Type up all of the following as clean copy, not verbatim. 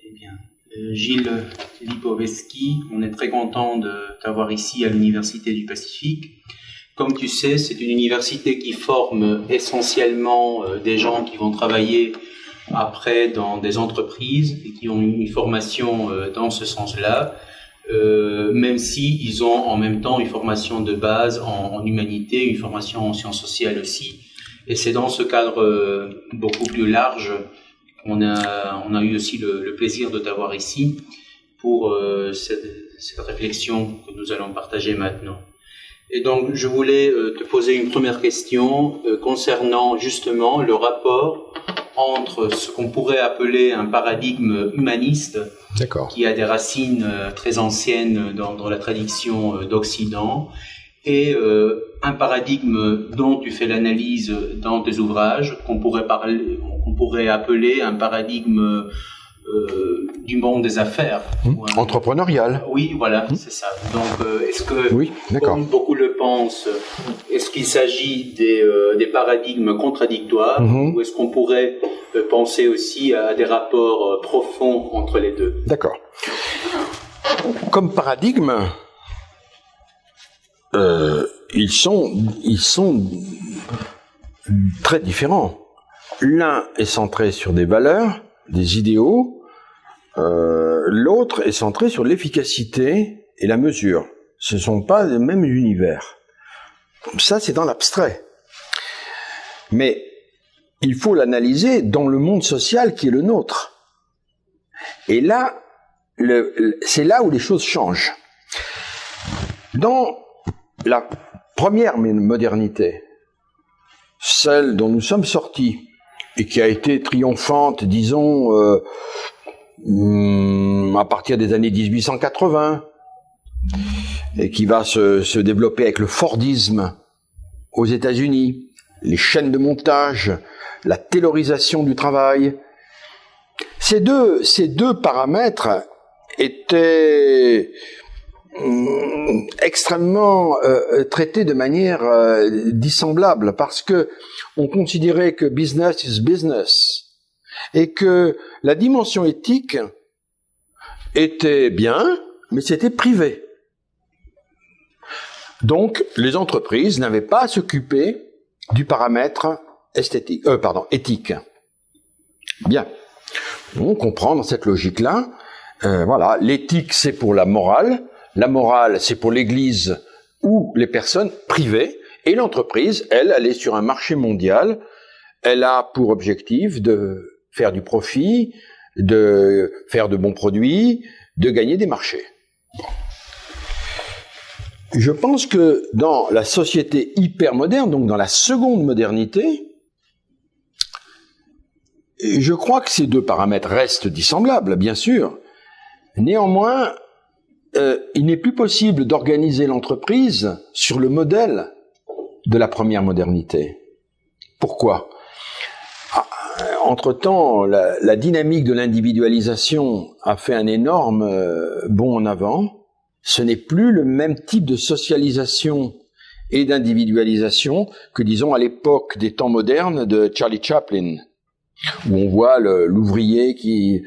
Eh bien, Gilles Lipovetsky, on est très content de t'avoir ici à l'Université du Pacifique. Comme tu sais, c'est une université qui forme essentiellement des gens qui vont travailler après dans des entreprises et qui ont une formation dans ce sens-là, même si ils ont en même temps une formation de base en humanité, une formation en sciences sociales aussi. Et c'est dans ce cadre beaucoup plus large qu'on a eu aussi le plaisir de t'avoir ici pour cette réflexion que nous allons partager maintenant. Et donc, je voulais te poser une première question concernant justement le rapport entre ce qu'on pourrait appeler un paradigme humaniste, qui a des racines très anciennes dans la tradition d'Occident, et un paradigme dont tu fais l'analyse dans tes ouvrages, qu'on pourrait appeler un paradigme du monde des affaires. Entrepreneurial. Oui, voilà, c'est ça. Donc, est-ce que, comme beaucoup le pensent, est-ce qu'il s'agit des paradigmes contradictoires, ou est-ce qu'on pourrait penser aussi à des rapports profonds entre les deux? D'accord. Comme paradigme, ils sont très différents. L'un est centré sur des valeurs, des idéaux, l'autre est centré sur l'efficacité et la mesure. Ce ne sont pas les mêmes univers. Ça, c'est dans l'abstrait. Mais il faut l'analyser dans le monde social qui est le nôtre. Et là, c'est là où les choses changent. Dans la première modernité, celle dont nous sommes sortis, et qui a été triomphante, disons, à partir des années 1880, et qui va se développer avec le Fordisme aux États-Unis, les chaînes de montage, la taylorisation du travail. Ces deux paramètres étaient extrêmement traités de manière dissemblable, parce que on considérait que business is business et que la dimension éthique était bien, mais c'était privé. Donc les entreprises n'avaient pas à s'occuper du paramètre éthique. Bien, on comprend dans cette logique-là. Voilà, l'éthique c'est pour la morale c'est pour l'Église ou les personnes privées, et l'entreprise, elle est sur un marché mondial, elle a pour objectif de faire du profit, de faire de bons produits, de gagner des marchés. Je pense que dans la société hypermoderne, donc dans la seconde modernité, je crois que ces deux paramètres restent dissemblables, bien sûr. Néanmoins, il n'est plus possible d'organiser l'entreprise sur le modèle de la première modernité. Pourquoi ? Entre-temps, la dynamique de l'individualisation a fait un énorme bond en avant. Ce n'est plus le même type de socialisation et d'individualisation que, disons, à l'époque des temps modernes de Charlie Chaplin, où on voit l'ouvrier qui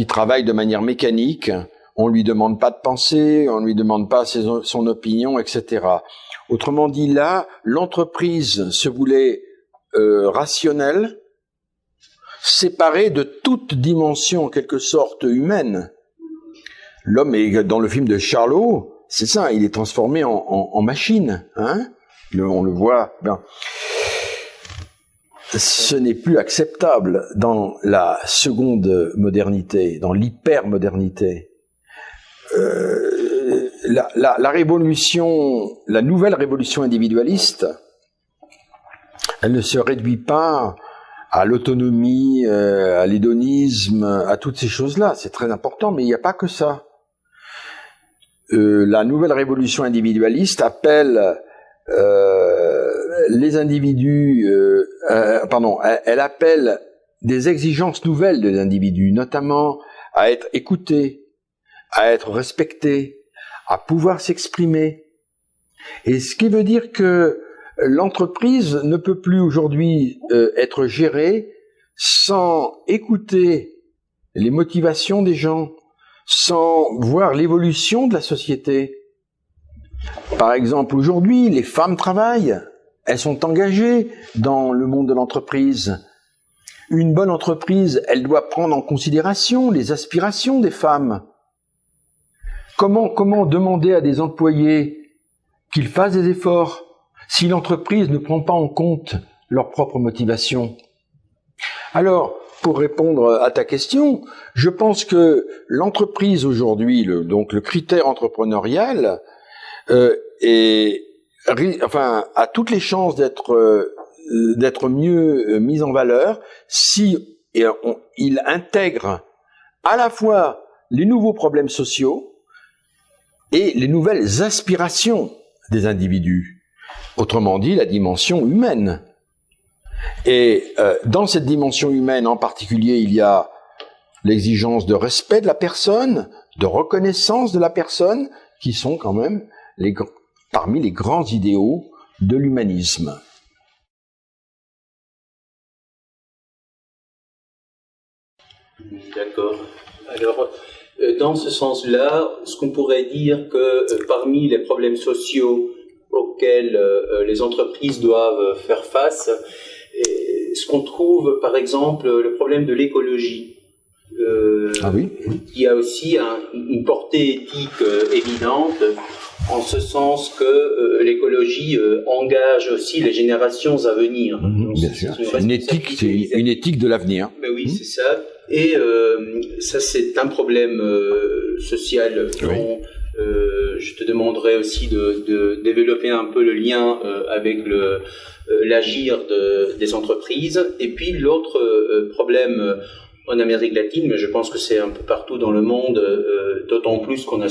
travaille de manière mécanique. On lui demande pas de penser, on lui demande pas son opinion, etc. Autrement dit, là, l'entreprise se voulait rationnelle, séparée de toute dimension, en quelque sorte, humaine. L'homme est, dans le film de Charlot, c'est ça, il est transformé en machine, hein. On le voit. Ben. Ce n'est plus acceptable dans la seconde modernité, dans l'hypermodernité. La révolution, la nouvelle révolution individualiste, elle ne se réduit pas à l'autonomie, à l'hédonisme, à toutes ces choses-là. C'est très important, mais il n'y a pas que ça. La nouvelle révolution individualiste appelle les individus, elle appelle des exigences nouvelles des individus, notamment à être écoutés, à être respectés, à pouvoir s'exprimer. Et ce qui veut dire que l'entreprise ne peut plus aujourd'hui être gérée sans écouter les motivations des gens, sans voir l'évolution de la société. Par exemple, aujourd'hui, les femmes travaillent, elles sont engagées dans le monde de l'entreprise. Une bonne entreprise, elle doit prendre en considération les aspirations des femmes. Comment demander à des employés qu'ils fassent des efforts si l'entreprise ne prend pas en compte leur propre motivation? Alors, pour répondre à ta question, je pense que l'entreprise aujourd'hui, donc le critère entrepreneurial, a toutes les chances d'être mieux mis en valeur si il intègre à la fois les nouveaux problèmes sociaux et les nouvelles aspirations des individus. Autrement dit, la dimension humaine. Et dans cette dimension humaine en particulier, il y a l'exigence de respect de la personne, de reconnaissance de la personne, qui sont quand même parmi les grands idéaux de l'humanisme. D'accord. Alors, dans ce sens-là, ce qu'on pourrait dire que parmi les problèmes sociaux auxquels les entreprises doivent faire face, ce qu'on trouve, par exemple, le problème de l'écologie, qui a aussi une portée éthique évidente, en ce sens que l'écologie engage aussi les générations à venir. Bien sûr, c'est une éthique de l'avenir. Mais oui, c'est ça. Et ça, c'est un problème social dont je te demanderai aussi de développer un peu le lien avec l'agir des entreprises. Et puis l'autre problème en Amérique latine, mais je pense que c'est un peu partout dans le monde, d'autant plus qu'on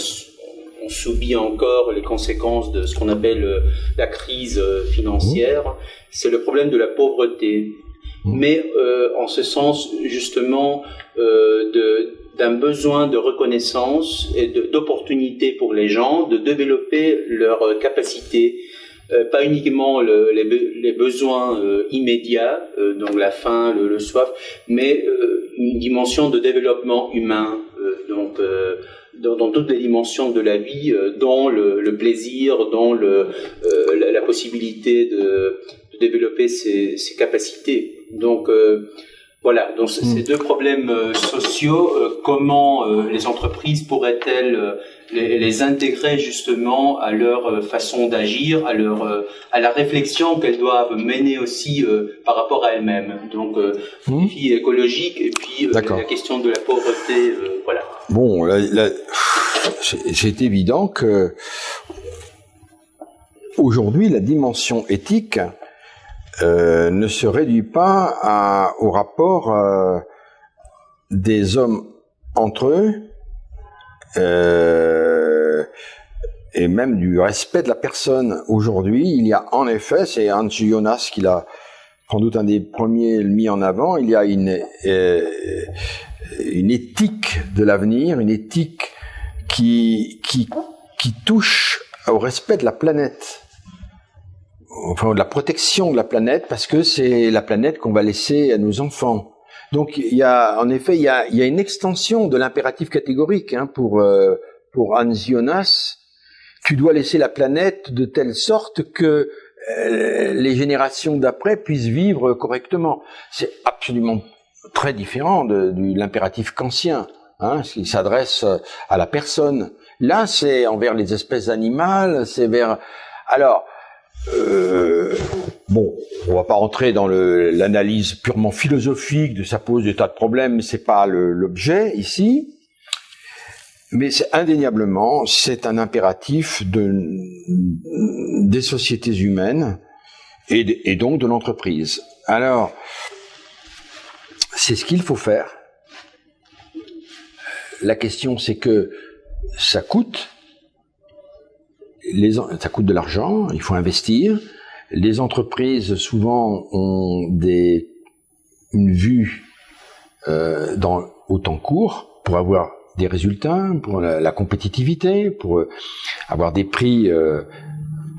subit encore les conséquences de ce qu'on appelle la crise financière, c'est le problème de la pauvreté. Mais en ce sens, justement, d'un besoin de reconnaissance et d'opportunité pour les gens de développer leurs capacités, pas uniquement les besoins immédiats, donc la faim, le soif, mais une dimension de développement humain, donc dans toutes les dimensions de la vie, dont le plaisir, dont la possibilité de développer ses capacités. Donc voilà, donc ces deux problèmes sociaux, comment les entreprises pourraient-elles les intégrer justement à leur façon d'agir, à la réflexion qu'elles doivent mener aussi par rapport à elles-mêmes. Donc défi écologique et puis la question de la pauvreté, voilà. Bon, c'est évident que aujourd'hui la dimension éthique ne se réduit pas au rapport des hommes entre eux et même du respect de la personne. Aujourd'hui, il y a en effet, c'est Hans Jonas qui l'a sans doute un des premiers mis en avant, il y a une éthique de l'avenir, une éthique qui touche au respect de la planète. Enfin, de la protection de la planète, parce que c'est la planète qu'on va laisser à nos enfants. Donc, il y a une extension de l'impératif catégorique, pour Hans Jonas. Tu dois laisser la planète de telle sorte que les générations d'après puissent vivre correctement. C'est absolument très différent de l'impératif kantien, qui s'adresse à la personne. Là, c'est envers les espèces animales, c'est vers... Alors, bon, on va pas rentrer dans l'analyse purement philosophique de ça pose des tas de problèmes, mais c'est pas l'objet ici. Mais indéniablement, c'est un impératif des sociétés humaines et donc de l'entreprise. Alors, c'est ce qu'il faut faire. La question, c'est que ça coûte. Ça coûte de l'argent, il faut investir. Les entreprises, souvent, ont une vue au temps court pour avoir des résultats, pour la compétitivité, pour avoir des prix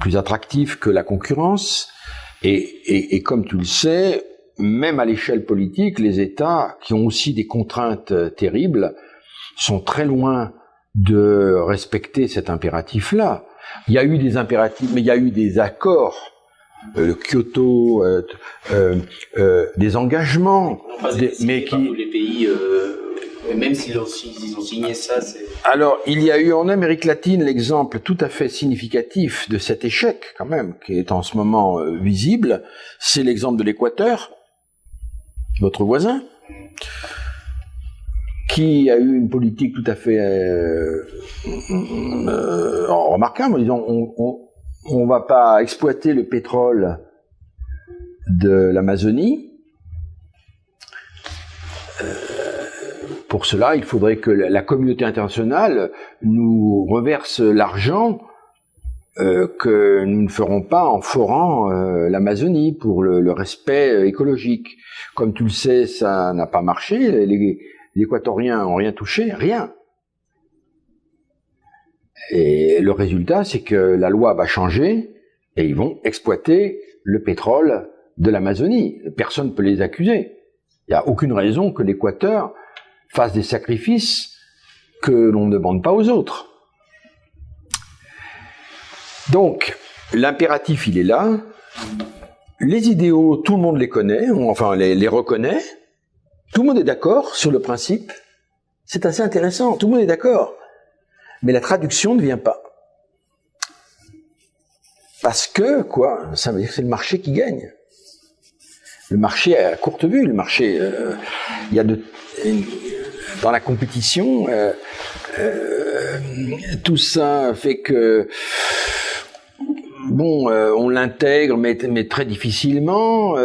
plus attractifs que la concurrence. Et comme tu le sais, même à l'échelle politique, les États, qui ont aussi des contraintes terribles, sont très loin de respecter cet impératif-là. Il y a eu des impératifs, mais il y a eu des accords, Kyoto, des engagements, mais qui... tous les pays, même s'ils ont signé ça, c'est... Alors, il y a eu en Amérique latine l'exemple tout à fait significatif de cet échec, quand même, qui est en ce moment visible, c'est l'exemple de l'Équateur, votre voisin, qui a eu une politique tout à fait remarquable en disant on va pas exploiter le pétrole de l'Amazonie. Pour cela, il faudrait que la communauté internationale nous reverse l'argent que nous ne ferons pas en forant l'Amazonie pour le respect écologique. Comme tu le sais, ça n'a pas marché. Les Équatoriens n'ont rien touché, rien. Et le résultat, c'est que la loi va changer et ils vont exploiter le pétrole de l'Amazonie. Personne ne peut les accuser. Il n'y a aucune raison que l'Équateur fasse des sacrifices que l'on ne demande pas aux autres. Donc, l'impératif, il est là. Les idéaux, tout le monde les connaît, enfin les reconnaît. Tout le monde est d'accord sur le principe. C'est assez intéressant, tout le monde est d'accord. Mais la traduction ne vient pas. Parce que, quoi, ça veut dire que c'est le marché qui gagne. Le marché à courte vue, le marché, il y a dans la compétition, tout ça fait que, bon, on l'intègre, mais très difficilement.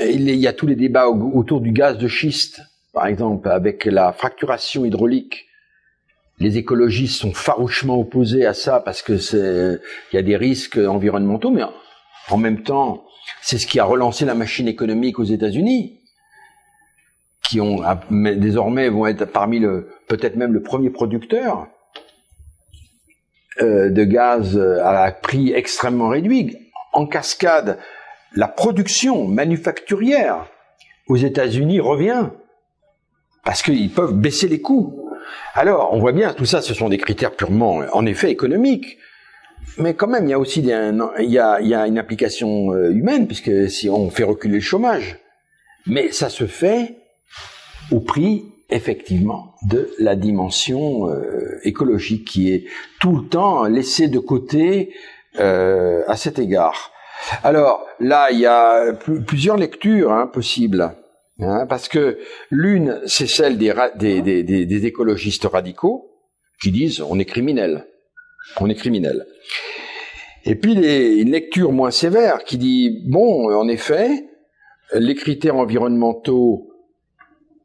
Il y a tous les débats autour du gaz de schiste, par exemple, avec la fracturation hydraulique. Les écologistes sont farouchement opposés à ça parce que il y a des risques environnementaux, mais en même temps, c'est ce qui a relancé la machine économique aux États-Unis, qui désormais vont être parmi peut-être même le premier producteur de gaz à prix extrêmement réduit. En cascade, la production manufacturière aux États-Unis revient parce qu'ils peuvent baisser les coûts. Alors, on voit bien, tout ça, ce sont des critères purement, en effet, économiques. Mais quand même, il y a aussi il y a une application humaine, puisque si on fait reculer le chômage. Mais ça se fait au prix, effectivement, de la dimension écologique qui est tout le temps laissée de côté à cet égard. Alors, là, il y a plusieurs lectures possibles. Parce que l'une, c'est celle des écologistes radicaux qui disent on est criminel. On est criminel. Et puis une lecture moins sévère qui dit bon, en effet, les critères environnementaux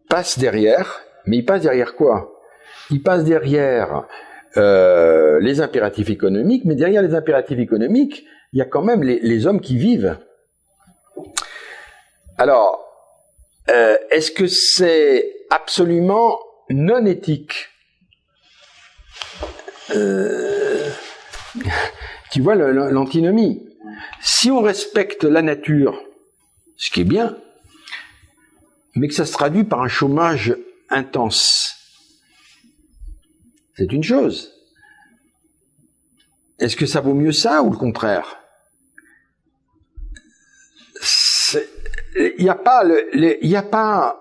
passent derrière, mais ils passent derrière quoi? Ils passent derrière les impératifs économiques, mais derrière les impératifs économiques, il y a quand même les hommes qui vivent. Alors, est-ce que c'est absolument non éthique? Tu vois l'antinomie. Si on respecte la nature, ce qui est bien, mais que ça se traduit par un chômage intense, c'est une chose. Est-ce que ça vaut mieux ça ou le contraire? Il n'y a pas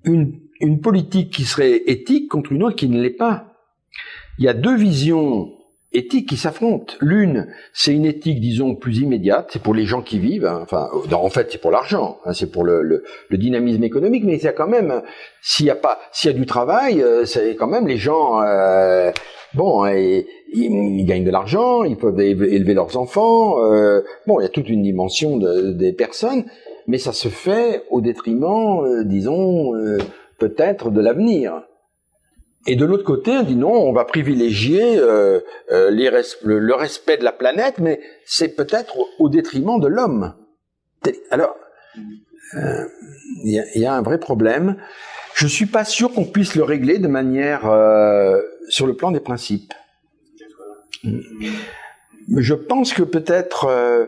une politique qui serait éthique contre une autre qui ne l'est pas. Il y a deux visions éthiques qui s'affrontent. L'une, c'est une éthique, disons, plus immédiate, c'est pour les gens qui vivent, en fait, c'est pour l'argent, c'est pour le dynamisme économique, mais il y a quand même, s'il y a du travail, c'est quand même les gens, ils gagnent de l'argent, ils peuvent élever leurs enfants, il y a toute une dimension des personnes, mais ça se fait au détriment, disons, peut-être de l'avenir. Et de l'autre côté, on dit non, on va privilégier le respect de la planète, mais c'est peut-être au détriment de l'homme. Alors, il y a un vrai problème. Je suis pas sûr qu'on puisse le régler de manière sur le plan des principes. Je pense que peut-être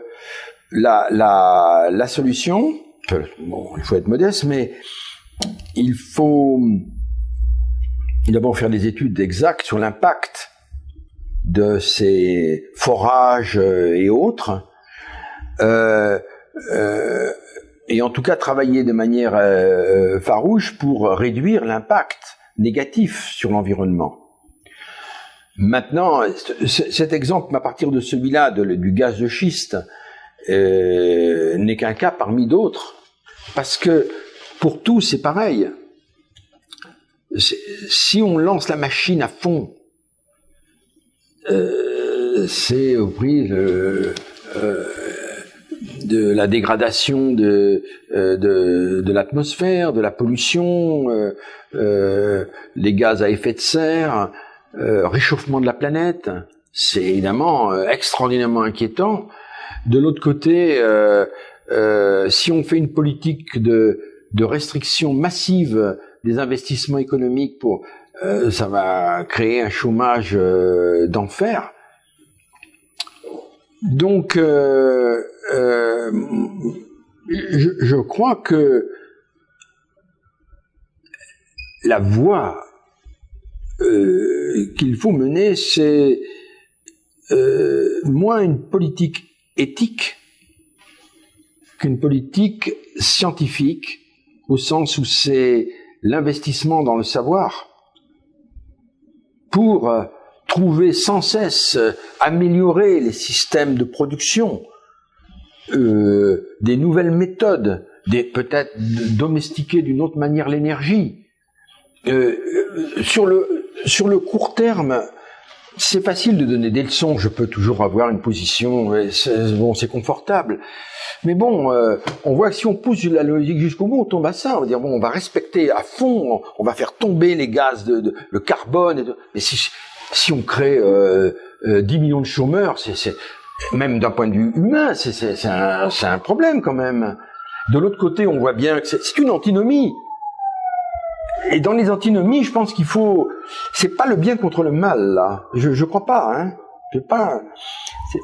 la solution, bon, il faut être modeste, mais il faut d'abord faire des études exactes sur l'impact de ces forages et autres, et en tout cas travailler de manière farouche pour réduire l'impact négatif sur l'environnement. Maintenant, cet exemple, à partir de celui-là, du gaz de schiste, n'est qu'un cas parmi d'autres, parce que pour tout, c'est pareil. Si on lance la machine à fond, c'est au prix de la dégradation de l'atmosphère, de la pollution, les gaz à effet de serre, réchauffement de la planète. C'est évidemment extraordinairement inquiétant. De l'autre côté, si on fait une politique de restriction massive des investissements économiques ça va créer un chômage d'enfer. Donc, je crois que la voie qu'il faut mener, c'est moins une politique éthique qu'une politique scientifique, au sens où c'est l'investissement dans le savoir pour trouver sans cesse, améliorer les systèmes de production, des nouvelles méthodes, peut-être domestiquer d'une autre manière l'énergie. Sur le court terme, c'est facile de donner des leçons, je peux toujours avoir une position, c'est confortable. Mais bon, on voit que si on pousse la logique jusqu'au bout, on tombe à ça. On va dire, bon, on va respecter à fond, on va faire tomber les gaz, le carbone. Mais si on crée 10 millions de chômeurs, même d'un point de vue humain, c'est un problème quand même. De l'autre côté, on voit bien que c'est une antinomie. Et dans les antinomies, je pense qu'il faut... C'est pas le bien contre le mal, là. Je crois pas, hein.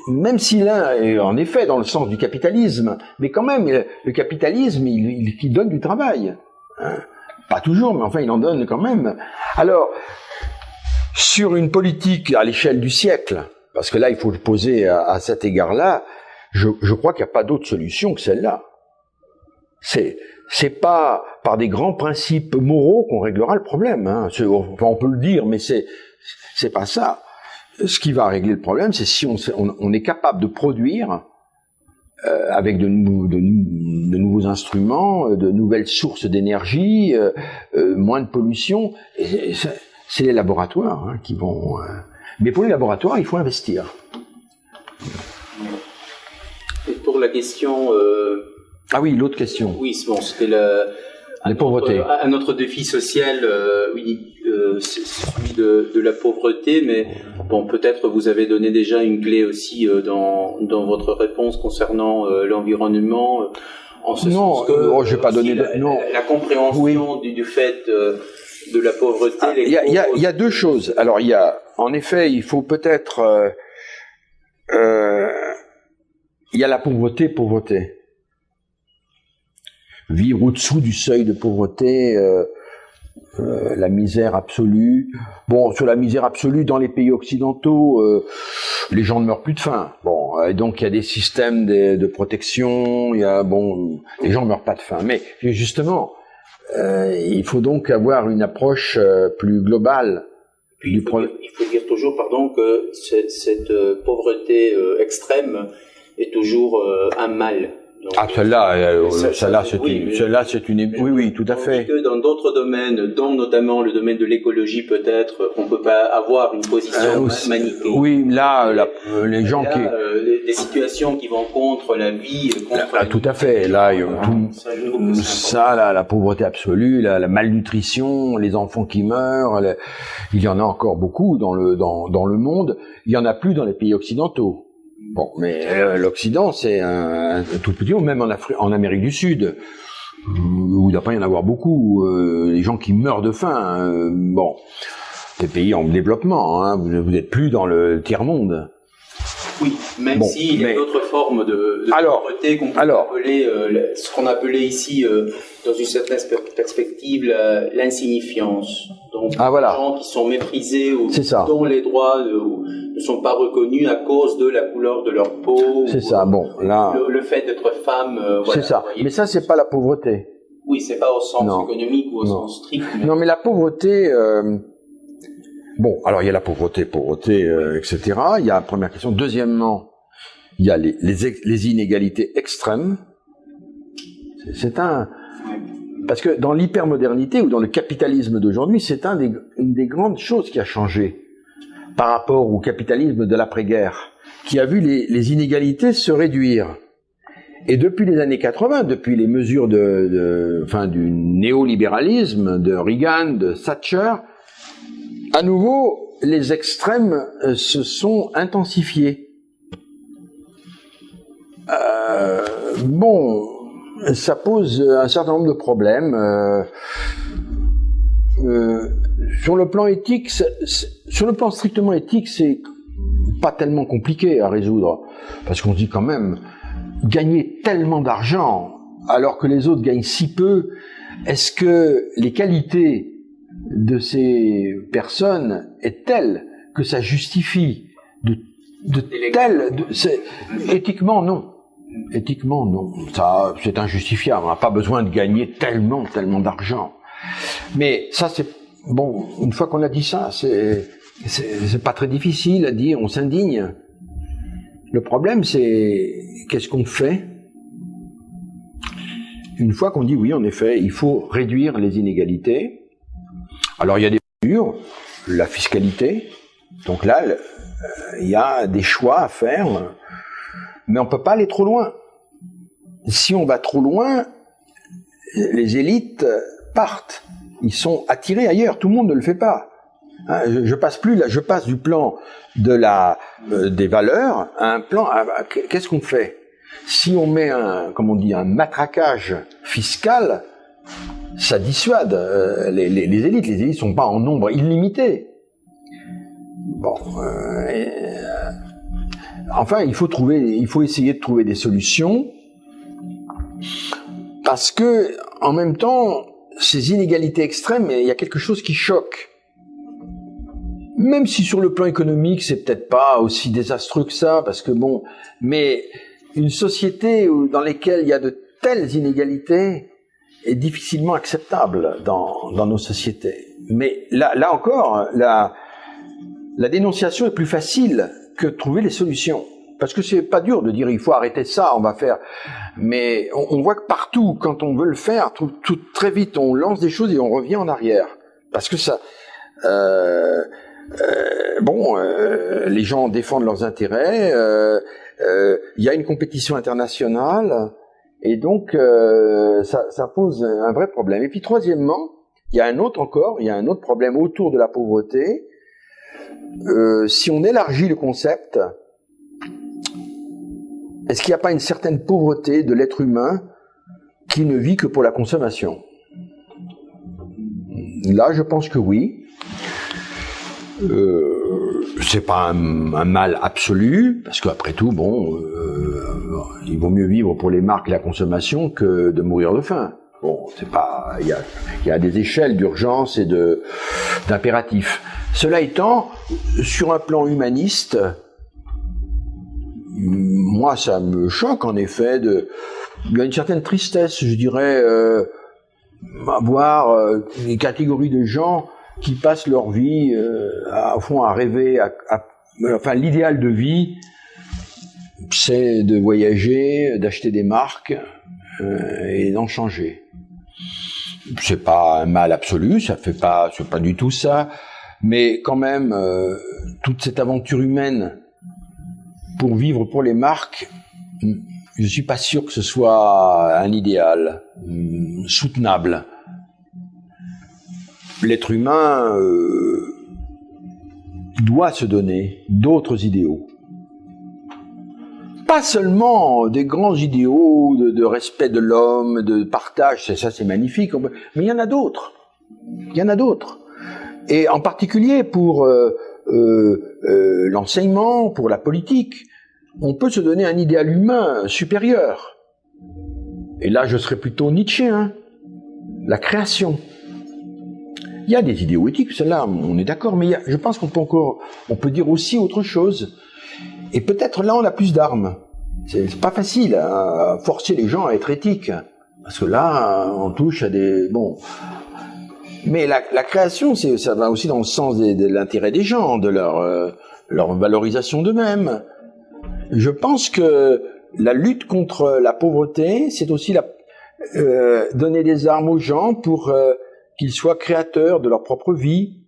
Même si l'un est en effet dans le sens du capitalisme, mais quand même, le capitalisme, il donne du travail. Hein. Pas toujours, mais enfin, il en donne quand même. Alors, sur une politique à l'échelle du siècle, parce que là, il faut le poser à cet égard-là, je crois qu'il n'y a pas d'autre solution que celle-là. C'est pas par des grands principes moraux qu'on réglera le problème. Hein. On peut le dire, mais c'est pas ça. Ce qui va régler le problème, c'est si on est capable de produire avec de nouveaux instruments, de nouvelles sources d'énergie, moins de pollution. Et c'est les laboratoires hein, qui vont... Mais pour les laboratoires, il faut investir. Et pour la question... Ah oui, l'autre question. Oui, bon, c'était les pauvretés. Un autre défi social, oui, c'est celui de la pauvreté, mais bon, peut-être vous avez donné déjà une clé aussi dans votre réponse concernant l'environnement, en ce sens que j'ai pas donné la compréhension du fait de la pauvreté. Il y a deux choses. Alors, en effet, il faut peut-être, il y a la pauvreté. Vivre au-dessous du seuil de pauvreté, la misère absolue. Bon, sur la misère absolue, dans les pays occidentaux, les gens ne meurent plus de faim. Bon, et donc il y a des systèmes de protection, les gens ne meurent pas de faim. Mais justement, il faut donc avoir une approche plus globale. Il faut dire toujours, que cette pauvreté extrême est toujours un mal. Donc, celle-là, oui, tout à fait. Que dans d'autres domaines, dont notamment le domaine de l'écologie, peut-être, on peut pas avoir une position manichéenne. Oui, les gens les situations qui vont contre la vie, tout à fait. Là, la pauvreté absolue, la malnutrition, les enfants qui meurent, il y en a encore beaucoup dans le monde. Il y en a plus dans les pays occidentaux. Bon, mais l'Occident, c'est un tout petit monde, même en Amérique du Sud, où il doit pas y en avoir beaucoup. Les gens qui meurent de faim, des pays en développement, hein, vous n'êtes plus dans le tiers-monde. Oui, même bon, s'il y a d'autres formes de pauvreté qu'on peut appeler, ce qu'on appelait ici, dans une certaine perspective, l'insignifiance. Donc, voilà. des gens qui sont méprisés ou dont les droits ne sont pas reconnus à cause de la couleur de leur peau. C'est ça, bon, là. Le fait d'être femme. Voilà, c'est ça. Mais ça, c'est pas la pauvreté. Oui, c'est pas au sens économique ou au sens strict. Mais... Non, mais la pauvreté, bon, alors il y a la pauvreté, etc. Il y a la première question. Deuxièmement, il y a les inégalités extrêmes. Parce que dans l'hypermodernité ou dans le capitalisme d'aujourd'hui, c'est une des grandes choses qui a changé par rapport au capitalisme de l'après-guerre, qui a vu les inégalités se réduire. Et depuis les années 80, depuis les mesures du néolibéralisme, de Reagan, de Thatcher, à nouveau, les extrêmes se sont intensifiés. Bon, ça pose un certain nombre de problèmes. Sur le plan éthique, sur le plan strictement éthique, c'est pas tellement compliqué à résoudre, parce qu'on se dit quand même, gagner tellement d'argent alors que les autres gagnent si peu, est-ce que les qualités de ces personnes est telle que ça justifie éthiquement non. Éthiquement non. Ça, c'est injustifiable. On n'a pas besoin de gagner tellement d'argent. Mais ça, c'est bon. Une fois qu'on a dit ça, c'est pas très difficile à dire. On s'indigne. Le problème, c'est qu'est-ce qu'on fait une fois qu'on dit oui, en effet, il faut réduire les inégalités. Alors il y a des mesures, la fiscalité. Donc là, il y a des choix à faire, mais on peut pas aller trop loin. Si on va trop loin, les élites partent. Ils sont attirés ailleurs. Tout le monde ne le fait pas. Hein, je passe du plan des valeurs à un plan. Qu'est-ce qu'on fait? Si on met un matraquage fiscal, ça dissuade les élites. Les élites sont pas en nombre illimité. Bon, enfin, il faut essayer de trouver des solutions, parce que en même temps, ces inégalités extrêmes, il y a quelque chose qui choque. Même si sur le plan économique, c'est peut-être pas aussi désastreux que ça, parce que bon, mais une société dans laquelle il y a de telles inégalités est difficilement acceptable dans nos sociétés. Mais là encore, la dénonciation est plus facile que de trouver les solutions. Parce que c'est pas dur de dire il faut arrêter ça, on va faire. Mais on voit que partout, quand on veut le faire, très vite, on lance des choses et on revient en arrière. Parce que ça, les gens défendent leurs intérêts. Il y a une compétition internationale et donc ça pose un vrai problème. Et puis troisièmement, il y a un autre problème autour de la pauvreté. Si on élargit le concept, est-ce qu'il n'y a pas une certaine pauvreté de l'être humain qui ne vit que pour la consommation? Là, je pense que oui. C'est pas un mal absolu, parce qu'après tout, il vaut mieux vivre pour les marques et la consommation que de mourir de faim. Bon, c'est pas, il y a des échelles d'urgence et d'impératifs. Cela étant, sur un plan humaniste, moi, ça me choque en effet il y a une certaine tristesse, je dirais, à voir des catégories de gens qui passent leur vie à rêver, enfin l'idéal de vie, c'est de voyager, d'acheter des marques et d'en changer. C'est pas un mal absolu, c'est pas du tout ça, mais quand même toute cette aventure humaine pour vivre pour les marques, je suis pas sûr que ce soit un idéal soutenable. L'être humain doit se donner d'autres idéaux. Pas seulement des grands idéaux de respect de l'homme, de partage, ça c'est magnifique, mais il y en a d'autres. Il y en a d'autres. Et en particulier pour l'enseignement, pour la politique. on peut se donner un idéal humain supérieur. Et là, je serais plutôt nietzschéen. La création. Il y a des idéaux éthiques, celle-là, on est d'accord, mais je pense qu'on peut dire aussi autre chose. Et peut-être là, on a plus d'armes. C'est pas facile à forcer les gens à être éthiques. Parce que là, on touche à des... Bon. Mais la création, ça va aussi dans le sens de l'intérêt des gens, de leur valorisation d'eux-mêmes. Je pense que la lutte contre la pauvreté, c'est aussi donner des armes aux gens pour qu'ils soient créateurs de leur propre vie.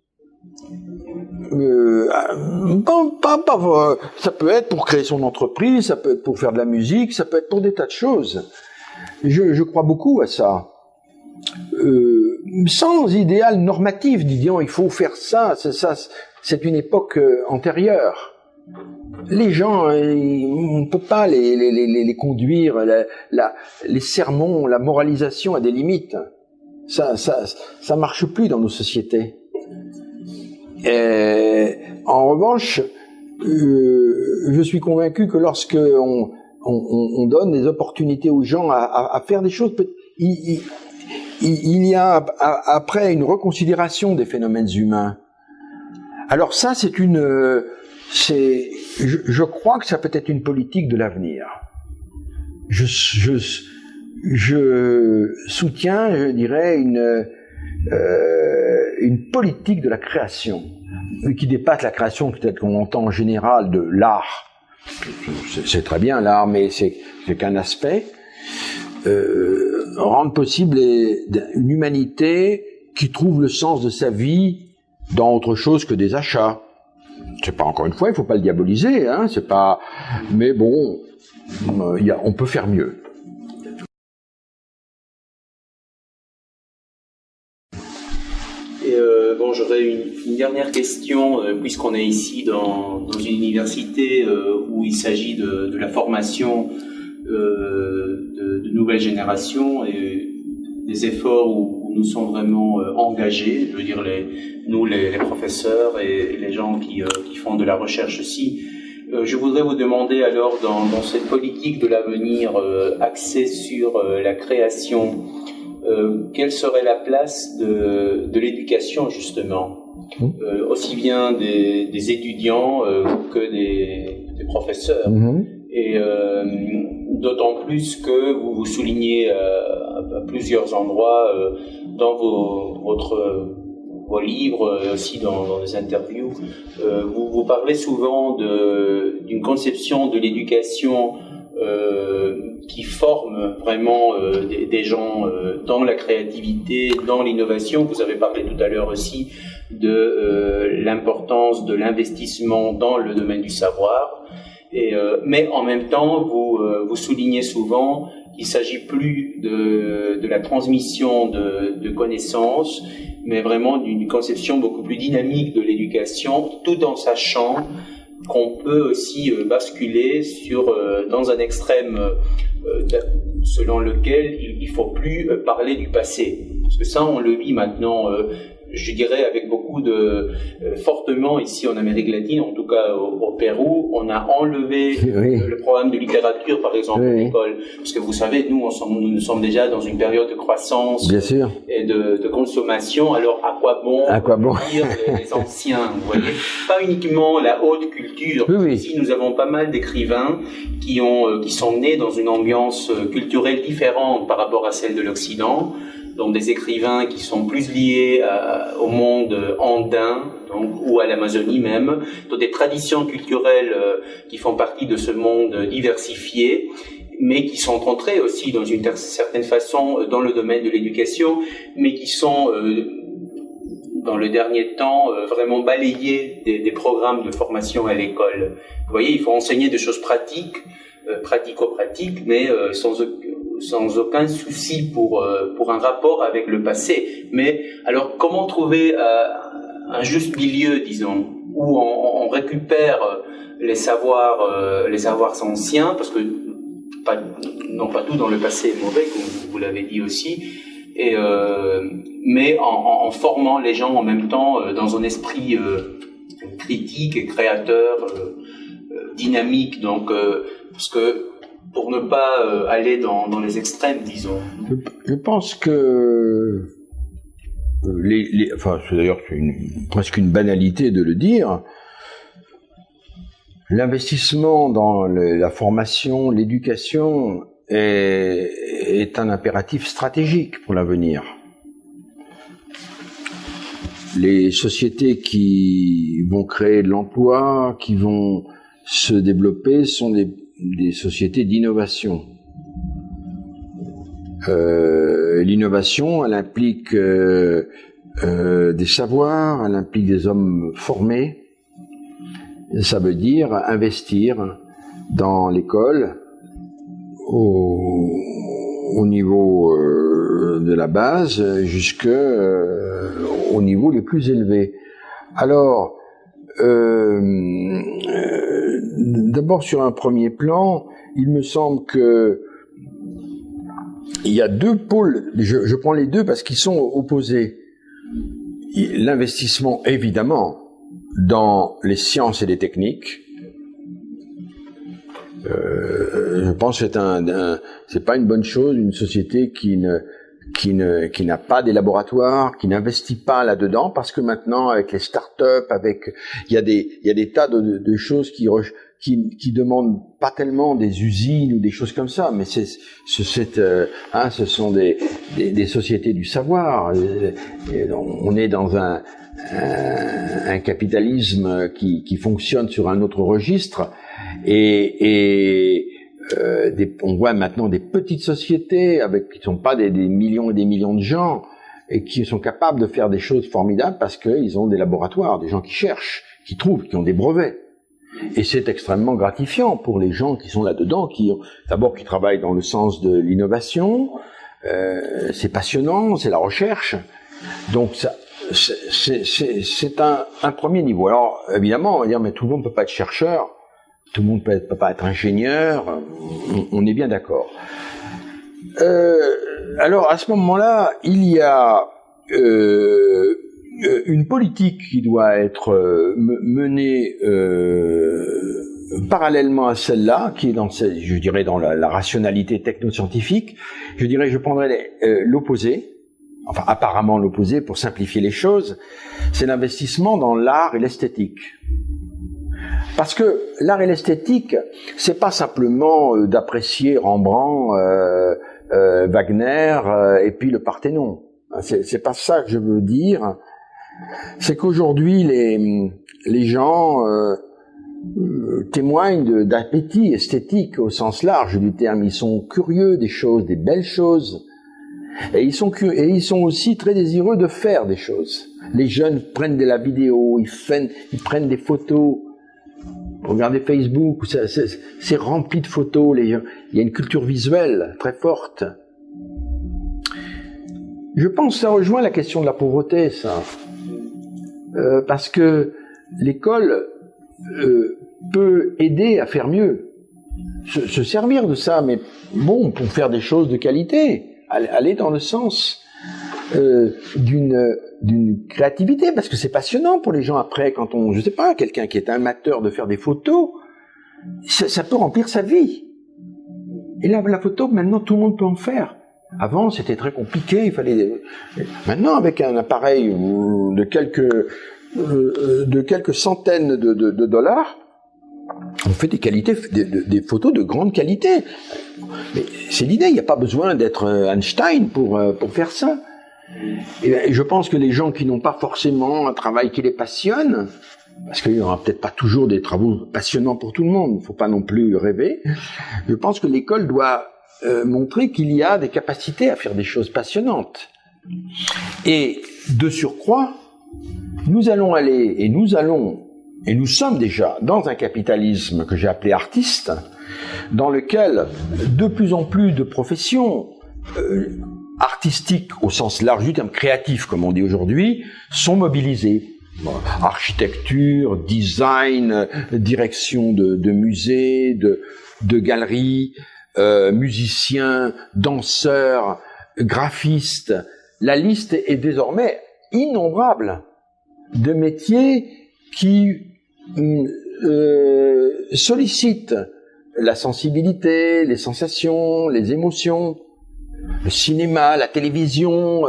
Ça peut être pour créer son entreprise, ça peut être pour faire de la musique, ça peut être pour des tas de choses. Je crois beaucoup à ça. Sans idéal normatif, disant il faut faire ça, c'est une époque antérieure. Les gens, on ne peut pas les conduire, les sermons, la moralisation a des limites. Ça marche plus dans nos sociétés. En revanche, je suis convaincu que lorsque on donne des opportunités aux gens à faire des choses, il y a après une reconsidération des phénomènes humains. Alors ça, je crois que ça peut être une politique de l'avenir. Je soutiens, je dirais, une politique de la création, qui dépasse la création peut-être qu'on entend en général de l'art. C'est très bien l'art, mais c'est qu'un aspect. Rendre possible une humanité qui trouve le sens de sa vie dans autre chose que des achats. C'est pas, encore une fois, il faut pas le diaboliser, hein, c'est pas, mais bon, on peut faire mieux. Et bon, j'aurais une dernière question, puisqu'on est ici dans une université où il s'agit de la formation de nouvelles générations et des efforts où nous sommes vraiment engagés, je veux dire nous les professeurs et les gens qui font de la recherche aussi. Je voudrais vous demander alors dans cette politique de l'avenir axée sur la création, quelle serait la place de l'éducation justement, aussi bien des étudiants que des professeurs. Et d'autant plus que vous soulignez à plusieurs endroits dans vos livres, aussi dans des interviews, vous parlez souvent d'une conception de l'éducation qui forme vraiment des gens dans la créativité, dans l'innovation. Vous avez parlé tout à l'heure aussi de l'importance de l'investissement dans le domaine du savoir. Mais en même temps, vous soulignez souvent qu'il ne s'agit plus de la transmission de connaissances, mais vraiment d'une conception beaucoup plus dynamique de l'éducation, tout en sachant qu'on peut aussi basculer dans un extrême selon lequel il ne faut plus parler du passé. Parce que ça, on le vit maintenant, je dirais, avec beaucoup fortement ici en Amérique latine, en tout cas au Pérou, on a enlevé le programme de littérature, par exemple, à l'école. Parce que vous savez, nous sommes déjà dans une période de croissance et de consommation. Alors, à quoi bon lire les anciens, vous voyez? Pas uniquement la haute culture. Ici, nous avons pas mal d'écrivains qui sont nés dans une ambiance culturelle différente par rapport à celle de l'Occident. Donc des écrivains qui sont plus liés au monde andin, ou à l'Amazonie même, dans des traditions culturelles qui font partie de ce monde diversifié, mais qui sont entrés aussi dans une certaine façon dans le domaine de l'éducation, mais qui sont dans le dernier temps vraiment balayés des programmes de formation à l'école. Vous voyez, il faut enseigner des choses pratiques, pratico-pratiques, mais sans aucun souci pour un rapport avec le passé. Mais alors, comment trouver un juste milieu, disons, où on récupère les savoirs anciens, parce que non pas tout dans le passé est mauvais, comme vous l'avez dit aussi, mais en formant les gens en même temps dans un esprit critique et créateur dynamique, donc parce que pour ne pas aller dans les extrêmes, disons. Je pense que enfin, c'est d'ailleurs presque une banalité de le dire. L'investissement dans la formation, l'éducation est un impératif stratégique pour l'avenir. Les sociétés qui vont créer de l'emploi, qui vont se développer, sont des sociétés d'innovation. L'innovation, elle implique des savoirs, elle implique des hommes formés. Ça veut dire investir dans l'école au niveau de la base jusqu'au niveau les plus élevés. Alors, d'abord sur un premier plan, il me semble que il y a deux pôles, je prends les deux parce qu'ils sont opposés. L'investissement, évidemment, dans les sciences et les techniques. Je pense que c'est pas une bonne chose, une société qui n'a pas des laboratoires, qui n'investit pas là-dedans, parce que maintenant, avec les start-up, il y a des tas de choses qui demandent pas tellement des usines ou des choses comme ça, mais ce sont des sociétés du savoir. On est dans un capitalisme qui fonctionne sur un autre registre, on voit maintenant des petites sociétés qui sont pas des millions et des millions de gens et qui sont capables de faire des choses formidables parce qu'ils ont des laboratoires, des gens qui cherchent, qui trouvent, qui ont des brevets. Et c'est extrêmement gratifiant pour les gens qui sont là-dedans, qui travaillent dans le sens de l'innovation. C'est passionnant, c'est la recherche. Donc ça, c'est un premier niveau. Alors évidemment, on va dire mais tout le monde peut pas être chercheur, tout le monde peut pas être ingénieur. On est bien d'accord. Alors à ce moment-là, il y a une politique qui doit être menée parallèlement à celle-là, qui est dans la rationalité technoscientifique. Je prendrais l'opposé, enfin apparemment l'opposé pour simplifier les choses, c'est l'investissement dans l'art et l'esthétique. Parce que l'art et l'esthétique, c'est pas simplement d'apprécier Rembrandt, Wagner et puis le Parthénon. C'est pas ça que je veux dire. C'est qu'aujourd'hui les gens témoignent d'appétit esthétique au sens large du terme. Ils sont curieux des choses, des belles choses, et ils sont aussi très désireux de faire des choses. Les jeunes prennent de la vidéo, ils prennent des photos. Regardez Facebook, c'est rempli de photos. Il y a une culture visuelle très forte. Je pense que ça rejoint la question de la pauvreté, ça. Parce que l'école peut aider à faire mieux, se servir de ça, mais bon, pour faire des choses de qualité, aller dans le sens d'une créativité, parce que c'est passionnant pour les gens après, je sais pas, quelqu'un qui est amateur de faire des photos, ça peut remplir sa vie. Et là, la photo, maintenant, tout le monde peut en faire. Avant, c'était très compliqué, maintenant, avec un appareil de quelques centaines de dollars, on fait des photos de grande qualité. Mais c'est l'idée, il n'y a pas besoin d'être Einstein pour faire ça. Et je pense que les gens qui n'ont pas forcément un travail qui les passionne, parce qu'il n'y aura peut-être pas toujours des travaux passionnants pour tout le monde, il ne faut pas non plus rêver, je pense que l'école doit montrer qu'il y a des capacités à faire des choses passionnantes. Et de surcroît, nous sommes déjà dans un capitalisme que j'ai appelé artiste, dans lequel de plus en plus de professions artistiques au sens large du terme, créatif comme on dit aujourd'hui, sont mobilisées. Architecture, design, direction de musées, de galeries, musiciens, danseurs, graphistes. La liste est désormais innombrable de métiers qui sollicite la sensibilité, les sensations, les émotions, le cinéma, la télévision,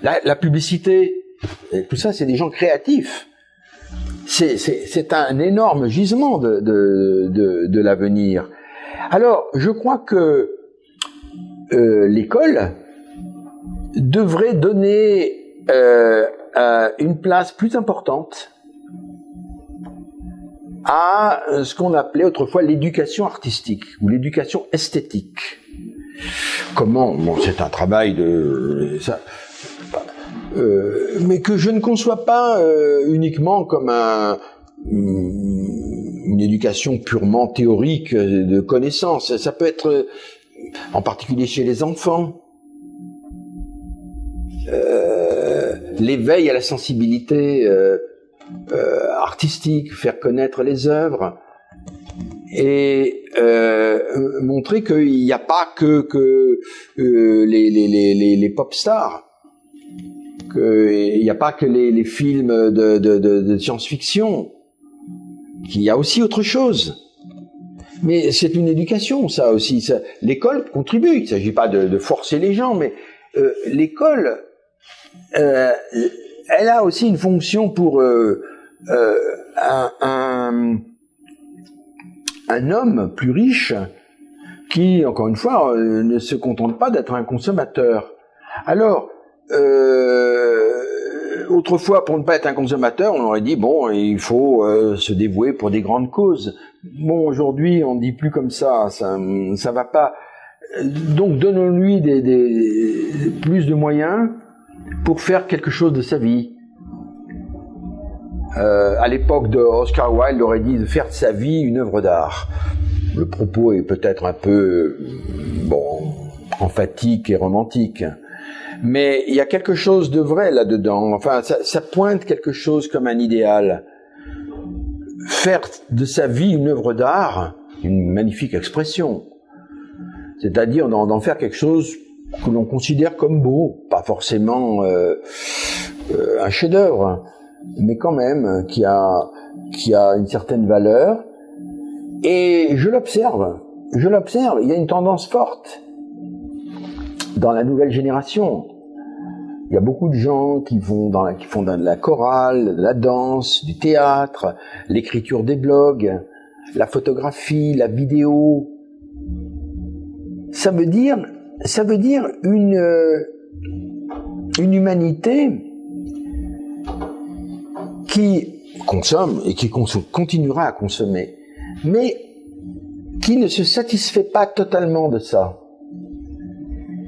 la publicité, et tout ça, c'est des gens créatifs. C'est un énorme gisement de l'avenir. Alors, je crois que l'école devrait donner une place plus importante à ce qu'on appelait autrefois l'éducation artistique ou l'éducation esthétique. Comment? Bon, c'est un travail mais que je ne conçois pas uniquement comme une éducation purement théorique de connaissances. Ça peut être, en particulier chez les enfants, l'éveil à la sensibilité artistique, faire connaître les œuvres et montrer qu'il n'y a pas que les pop stars, qu'il n'y a pas que les films de science-fiction, qu'il y a aussi autre chose. Mais c'est une éducation, ça aussi. L'école contribue. Il ne s'agit pas de forcer les gens, mais l'école, elle a aussi une fonction pour un homme plus riche qui, encore une fois, ne se contente pas d'être un consommateur. Alors, autrefois, pour ne pas être un consommateur, on aurait dit, bon, il faut se dévouer pour des grandes causes. Bon, aujourd'hui, on ne dit plus comme ça va pas. Donc, donnons-lui plus de moyens pour faire quelque chose de sa vie. À l'époque de Oscar Wilde, il aurait dit de faire de sa vie une œuvre d'art. Le propos est peut-être un peu, emphatique et romantique. Mais il y a quelque chose de vrai là-dedans. Enfin, ça pointe quelque chose comme un idéal. Faire de sa vie une œuvre d'art, une magnifique expression. C'est-à-dire d'en faire quelque chose que l'on considère comme beau, pas forcément un chef-d'œuvre, mais quand même qui a une certaine valeur. Et je l'observe, il y a une tendance forte dans la nouvelle génération. Il y a beaucoup de gens qui font de la chorale, de la danse, du théâtre, l'écriture des blogs, la photographie, la vidéo. Ça veut dire une humanité qui consomme et qui continuera à consommer, mais qui ne se satisfait pas totalement de ça.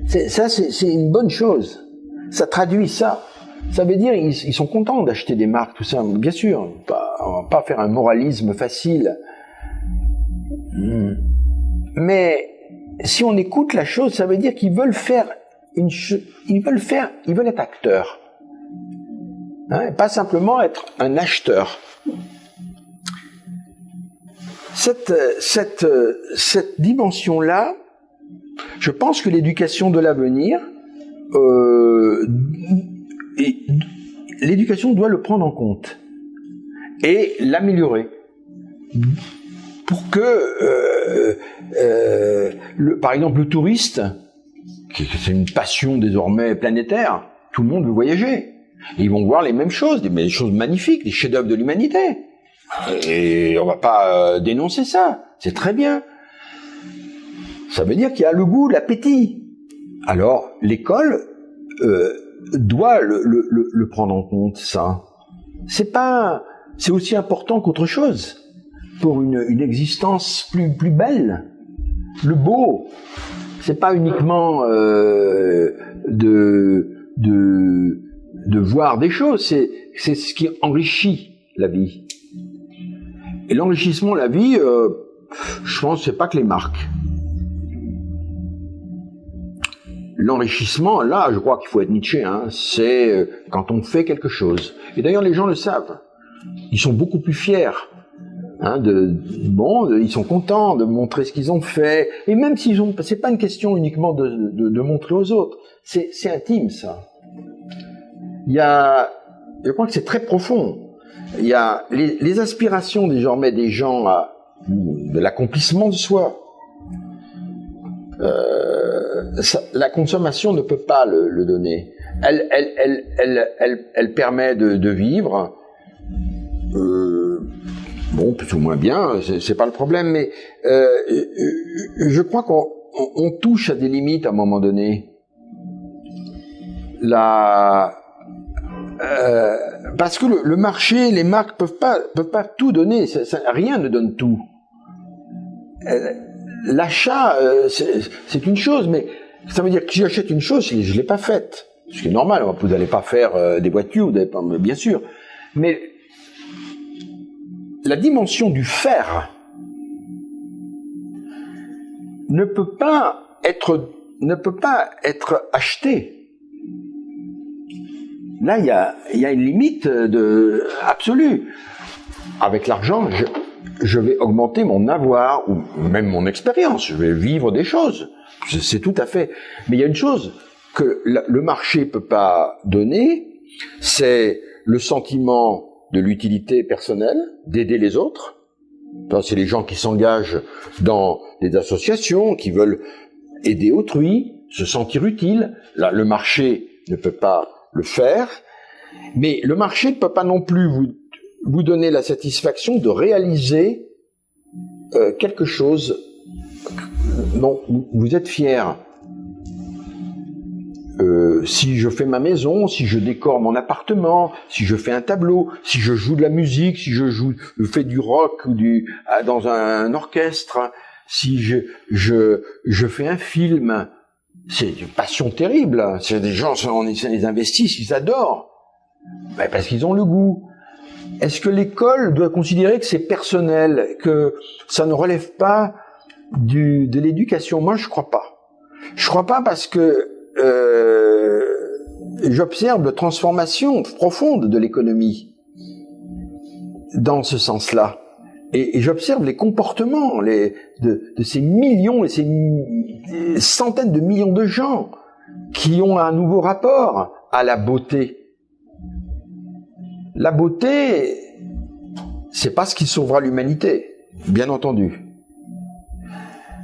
C'est une bonne chose. Ça traduit ça. Ça veut dire ils sont contents d'acheter des marques, tout ça. Bien sûr, on va pas faire un moralisme facile. Mais si on écoute la chose, ça veut dire qu'ils veulent faire ils veulent être acteurs. Hein, pas simplement être un acheteur. Cette dimension-là, je pense que l'éducation de l'avenir, l'éducation doit le prendre en compte et l'améliorer pour que, par exemple, le touriste, c'est une passion désormais planétaire, tout le monde veut voyager. Et ils vont voir les mêmes choses, des choses magnifiques, des chefs-d'œuvre de l'humanité. Et on va pas dénoncer ça, c'est très bien. Ça veut dire qu'il y a le goût, l'appétit. Alors, l'école doit le prendre en compte, ça. C'est aussi important qu'autre chose pour une existence plus belle. Le beau, c'est pas uniquement de voir des choses, c'est ce qui enrichit la vie. Et l'enrichissement de la vie, je pense, c'est pas que les marques. L'enrichissement, là, je crois qu'il faut être Nietzsche, hein, c'est quand on fait quelque chose. Et d'ailleurs, les gens le savent. Ils sont beaucoup plus fiers. Hein, ils sont contents de montrer ce qu'ils ont fait. Et même s'ils ont, c'est pas une question uniquement de montrer aux autres. C'est intime, ça. Je crois que c'est très profond. Il y a les aspirations désormais des gens à de l'accomplissement de soi. La consommation ne peut pas le donner. Elle permet de vivre, bon, plus ou moins bien, c'est pas le problème, mais je crois qu'on touche à des limites à un moment donné. Parce que le marché, les marques peuvent pas tout donner. Rien ne donne tout. L'achat, c'est une chose, mais ça veut dire que si j'achète une chose, je l'ai pas faite. Ce qui est normal. Vous n'allez pas faire des voitures, bien sûr. Mais la dimension du faire ne peut pas être achetée. Là, il y a une limite absolue. Avec l'argent, je vais augmenter mon avoir, ou même mon expérience, je vais vivre des choses. C'est tout à fait... Mais il y a une chose que le marché peut pas donner, c'est le sentiment de l'utilité personnelle, d'aider les autres. C'est les gens qui s'engagent dans des associations, qui veulent aider autrui, se sentir utile. Là, le marché ne peut pas le faire, mais le marché ne peut pas non plus vous donner la satisfaction de réaliser quelque chose dont vous êtes fier. Si je fais ma maison, si je décore mon appartement, si je fais un tableau, si je joue de la musique, si je fais du rock ou dans un orchestre, si je fais un film, c'est une passion terrible. C'est des gens, ils investissent, ils adorent, parce qu'ils ont le goût. Est-ce que l'école doit considérer que c'est personnel, que ça ne relève pas de l'éducation? Moi, je crois pas. Je crois pas parce que j'observe la transformation profonde de l'économie dans ce sens-là. Et j'observe les comportements de ces millions et ces centaines de millions de gens qui ont un nouveau rapport à la beauté. La beauté, c'est pas ce qui sauvera l'humanité, bien entendu.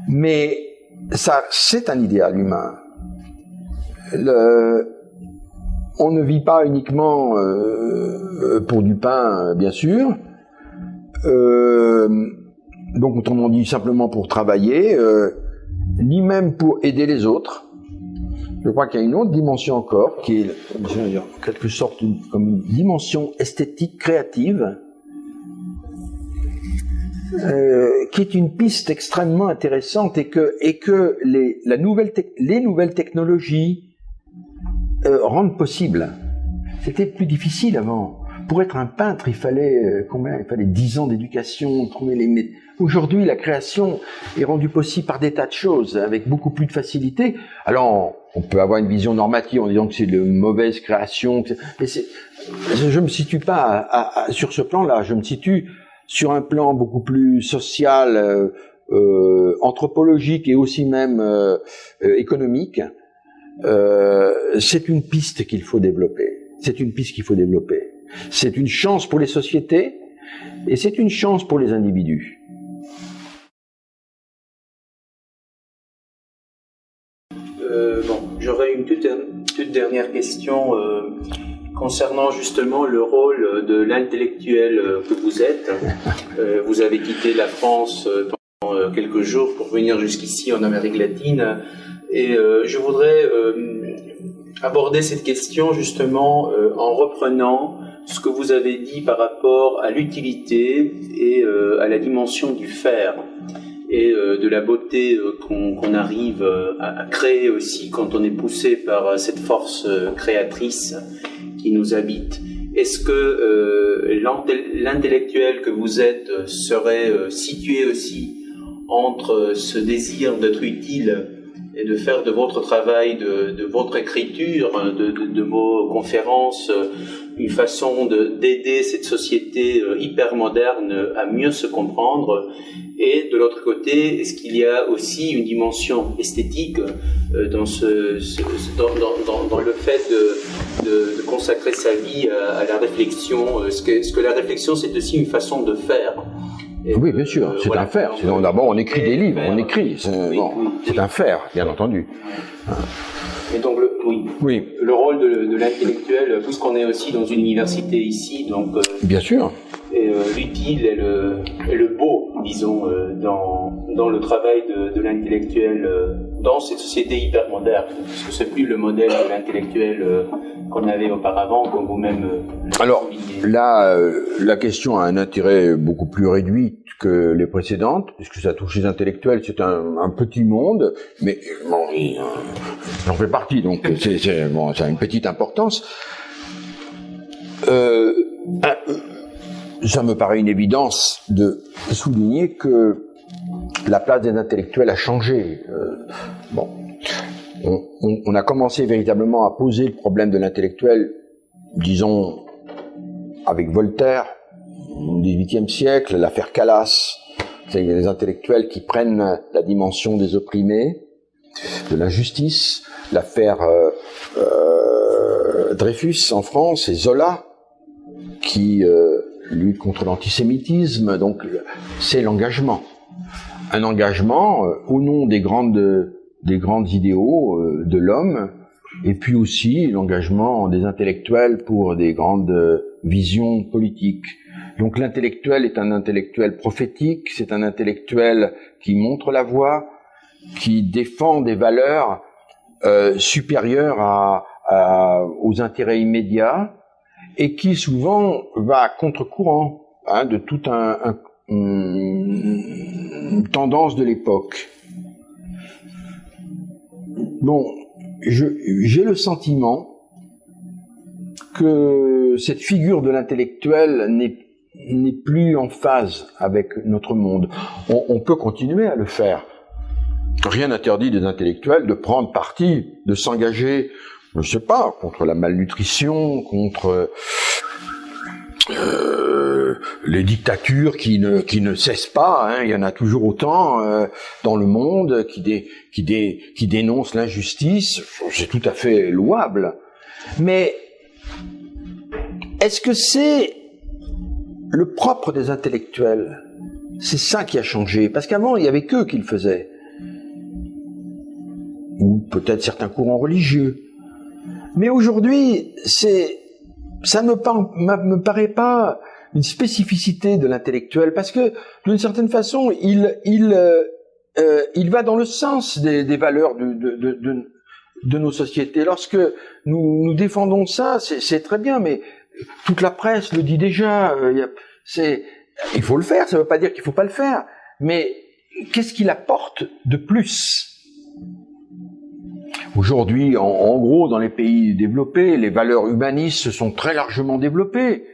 Mais ça, c'est un idéal humain. On ne vit pas uniquement pour du pain, bien sûr. Donc, autrement dit, simplement pour travailler, ni même pour aider les autres. Je crois qu'il y a une autre dimension encore, qui est en quelque sorte comme une dimension esthétique, créative, qui est une piste extrêmement intéressante et que les nouvelles technologies rendent possible. C'était plus difficile avant. Pour être un peintre, il fallait 10 ans d'éducation, trouver les... Aujourd'hui, la création est rendue possible par des tas de choses, avec beaucoup plus de facilité. Alors, on peut avoir une vision normative en disant que c'est de mauvaise création, mais je me situe pas sur ce plan-là. Je me situe sur un plan beaucoup plus social, anthropologique et aussi même économique. C'est une piste qu'il faut développer. C'est une piste qu'il faut développer. C'est une chance pour les sociétés et c'est une chance pour les individus. J'aurais une toute dernière question concernant justement le rôle de l'intellectuel que vous êtes. Vous avez quitté la France pendant quelques jours pour venir jusqu'ici en Amérique latine et je voudrais aborder cette question justement en reprenant ce que vous avez dit par rapport à l'utilité et à la dimension du faire et de la beauté qu'on arrive à créer aussi quand on est poussé par cette force créatrice qui nous habite. Est-ce que l'intellectuel que vous êtes serait situé aussi entre ce désir d'être utile et de faire de votre travail, de votre écriture, de vos conférences, une façon d'aider cette société hyper moderne à mieux se comprendre. Et de l'autre côté, est-ce qu'il y a aussi une dimension esthétique dans le fait de consacrer sa vie à la réflexion? Est-ce que la réflexion, c'est aussi une façon de faire? Et oui, bien sûr, c'est un faire. Sinon, d'abord, on écrit des livres, on écrit. C'est un faire, bien entendu. Et donc, le rôle de l'intellectuel, puisqu'on est aussi dans une université ici, donc bien sûr. L'utile et le beau, disons, dans le travail de l'intellectuel dans cette société hyper moderne, parce que c'est plus le modèle de l'intellectuel qu'on avait auparavant, comme vous-même alors là, la question a un intérêt beaucoup plus réduit que les précédentes, puisque ça touche les intellectuels, c'est un petit monde, mais bon, j'en fais partie, donc ça a une petite importance. Ça me paraît une évidence de souligner que la place des intellectuels a changé. On a commencé véritablement à poser le problème de l'intellectuel, disons, avec Voltaire, au XVIIIe siècle, l'affaire Calas. C'est les intellectuels qui prennent la dimension des opprimés, de l'injustice, l'affaire Dreyfus en France et Zola, qui lutte contre l'antisémitisme. Donc c'est l'engagement. Un engagement au nom des grands idéaux de l'homme, et puis aussi l'engagement des intellectuels pour des grandes visions politiques. Donc l'intellectuel est un intellectuel prophétique, c'est un intellectuel qui montre la voie, qui défend des valeurs supérieures aux intérêts immédiats, et qui souvent va à contre-courant de toute une tendance de l'époque. Bon, j'ai le sentiment que cette figure de l'intellectuel n'est plus en phase avec notre monde. On peut continuer à le faire. Rien n'interdit des intellectuels de prendre parti, de s'engager, je ne sais pas, contre la malnutrition, contre les dictatures qui ne cessent pas, il y en a toujours autant dans le monde, qui dénoncent l'injustice. C'est tout à fait louable. Mais est-ce que c'est le propre des intellectuels? C'est ça qui a changé, parce qu'avant il y avait qu'eux qui le faisaient, ou peut-être certains courants religieux. Mais aujourd'hui, ça ne me paraît pas une spécificité de l'intellectuel, parce que d'une certaine façon, il va dans le sens des valeurs de nos sociétés. Lorsque nous défendons ça, c'est très bien, mais toute la presse le dit déjà. Il faut le faire, ça ne veut pas dire qu'il ne faut pas le faire, mais qu'est-ce qu'il apporte de plus? Aujourd'hui, en gros, dans les pays développés, les valeurs humanistes se sont très largement développées.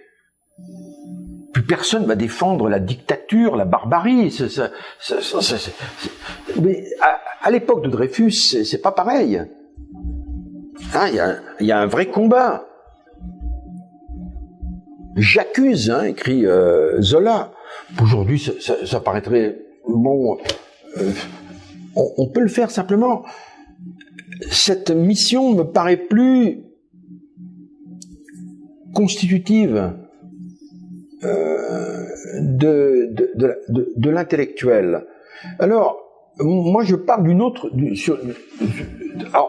Plus personne va défendre la dictature, la barbarie. Mais à l'époque de Dreyfus, c'est pas pareil. Il y a un vrai combat. J'accuse, écrit Zola. Aujourd'hui, ça paraîtrait bon. On peut le faire simplement. Cette mission me paraît plus constitutive de l'intellectuel. Alors, moi je parle d'une autre,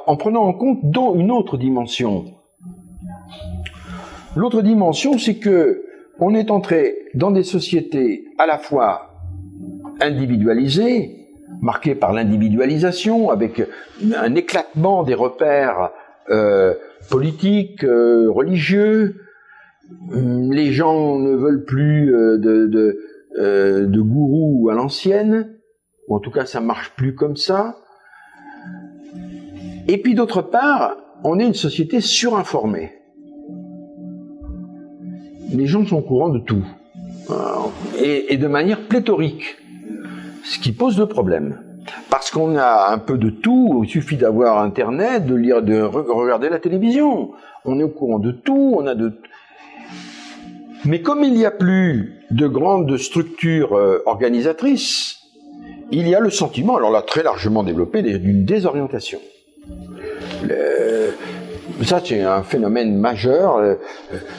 en prenant en compte une autre dimension. L'autre dimension, c'est que on est entré dans des sociétés à la fois individualisées, marquées par l'individualisation, avec un éclatement des repères politiques, religieux. Les gens ne veulent plus de gourous à l'ancienne, ou en tout cas ça marche plus comme ça. Et puis d'autre part, on est une société surinformée. Les gens sont au courant de tout, et de manière pléthorique, ce qui pose deux problèmes. Parce qu'on a un peu de tout, il suffit d'avoir Internet, de lire, de regarder la télévision. On est au courant de tout, on a de... Mais comme il n'y a plus de grandes structures organisatrices, il y a le sentiment, alors là très largement développé, d'une désorientation. Ça, c'est un phénomène majeur.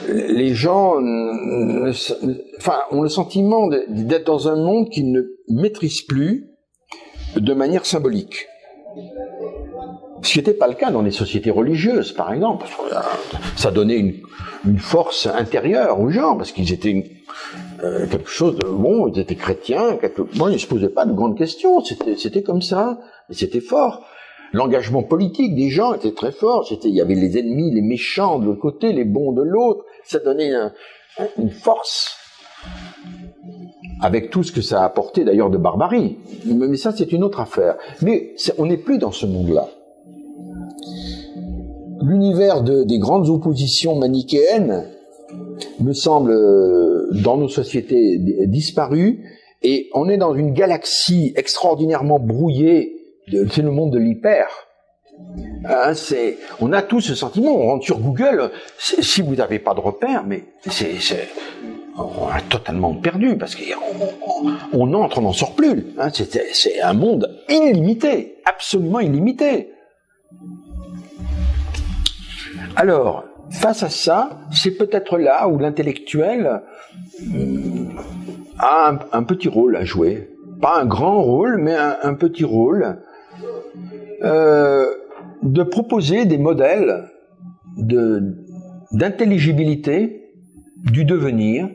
Les gens ont le sentiment d'être dans un monde qu'ils ne maîtrisent plus de manière symbolique. Ce qui n'était pas le cas dans les sociétés religieuses, par exemple. Ça donnait une force intérieure aux gens, parce qu'ils étaient quelque chose de... Bon, ils étaient chrétiens, bon, ils ne se posaient pas de grandes questions, c'était comme ça, et c'était fort. L'engagement politique des gens était très fort, il y avait les ennemis, les méchants de l'autre côté, les bons de l'autre, ça donnait une force, avec tout ce que ça a apporté d'ailleurs de barbarie. Mais ça, c'est une autre affaire. Mais on n'est plus dans ce monde-là. L'univers des grandes oppositions manichéennes me semble, dans nos sociétés, disparu, et on est dans une galaxie extraordinairement brouillée. C'est le monde de l'hyper. On a tous ce sentiment, on rentre sur Google, si vous n'avez pas de repères, mais on est totalement perdu, parce qu'on entre, on n'en sort plus. Hein, c'est un monde illimité, absolument illimité. Alors, face à ça, c'est peut-être là où l'intellectuel a un petit rôle à jouer. Pas un grand rôle, mais un petit rôle. De proposer des modèles d'intelligibilité du devenir,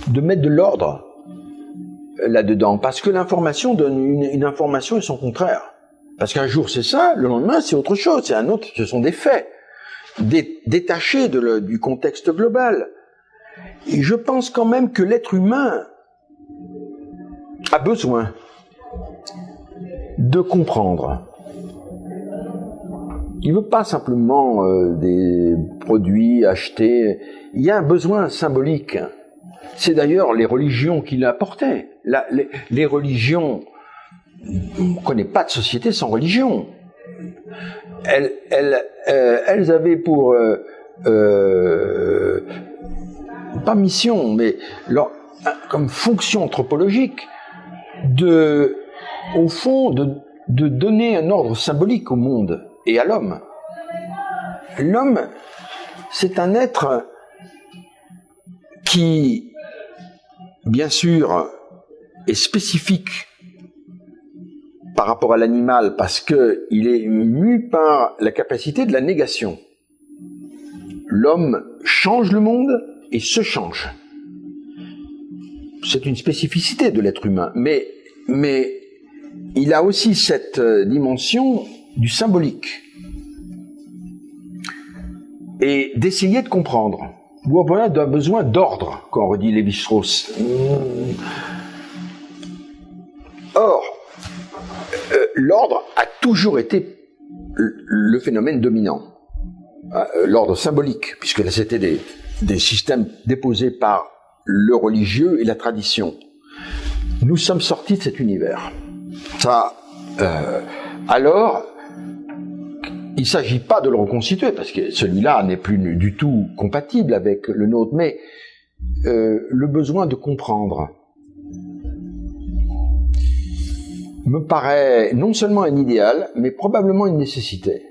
de mettre de l'ordre là-dedans, parce que l'information donne une information et son contraire. Parce qu'un jour c'est ça, le lendemain c'est autre chose, c'est un autre, ce sont des faits, détachés du contexte global. Et je pense quand même que l'être humain a besoin de comprendre. Il ne veut pas simplement des produits achetés. Il y a un besoin symbolique. C'est d'ailleurs les religions qui l'apportaient. Les religions, on ne connaît pas de société sans religion. Elles avaient pour pas mission, mais comme fonction anthropologique au fond, de donner un ordre symbolique au monde et à l'homme. L'homme, c'est un être qui, bien sûr, est spécifique par rapport à l'animal, parce qu'il est mu par la capacité de la négation. L'homme change le monde et se change. C'est une spécificité de l'être humain, mais il a aussi cette dimension du symbolique et d'essayer de comprendre. Voilà, a besoin d'ordre, quand on redit Lévi-Strauss. Or, l'ordre a toujours été le phénomène dominant. L'ordre symbolique, puisque là c'était des systèmes déposés par le religieux et la tradition. Nous sommes sortis de cet univers. Alors, il ne s'agit pas de le reconstituer, parce que celui-là n'est plus du tout compatible avec le nôtre, mais le besoin de comprendre me paraît non seulement un idéal, mais probablement une nécessité.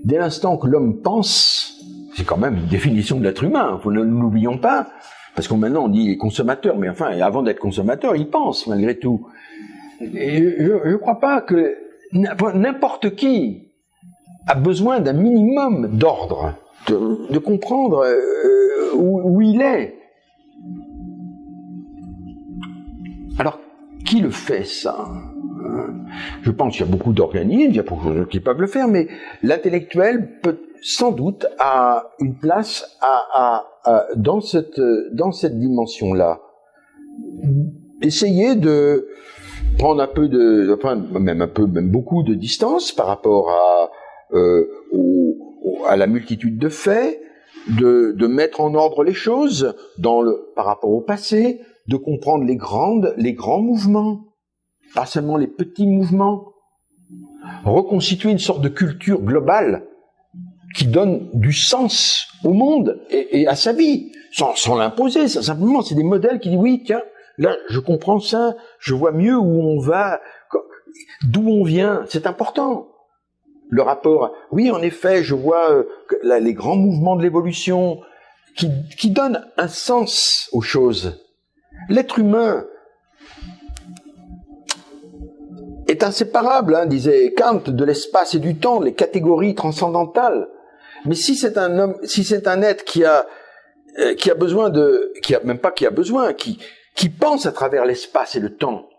Dès l'instant que l'homme pense, c'est quand même une définition de l'être humain, ne l'oublions pas, parce que maintenant on dit consommateur, mais enfin, avant d'être consommateur, il pense malgré tout. Et je ne crois pas que n'importe qui a besoin d'un minimum d'ordre, de comprendre où il est. Alors, qui le fait, ça? Je pense qu'il y a beaucoup d'organismes, il y a beaucoup de gens qui peuvent le faire, mais l'intellectuel peut sans doute a une place dans cette dimension-là. Essayer de prendre un peu même beaucoup de distance par rapport à la multitude de faits, de mettre en ordre les choses par rapport au passé, de comprendre les grands mouvements. pas seulement les petits mouvements. Reconstituer une sorte de culture globale qui donne du sens au monde et à sa vie, sans l'imposer. Simplement, c'est des modèles qui disent, oui, tiens, là, je comprends ça, je vois mieux où on va, d'où on vient, c'est important. Le rapport, oui, en effet, je vois les grands mouvements de l'évolution qui donnent un sens aux choses. L'être humain est inséparable, hein, disait Kant, de l'espace et du temps, les catégories transcendantales. Mais si c'est un homme, si c'est un être qui a besoin qui pense à travers l'espace et le temps,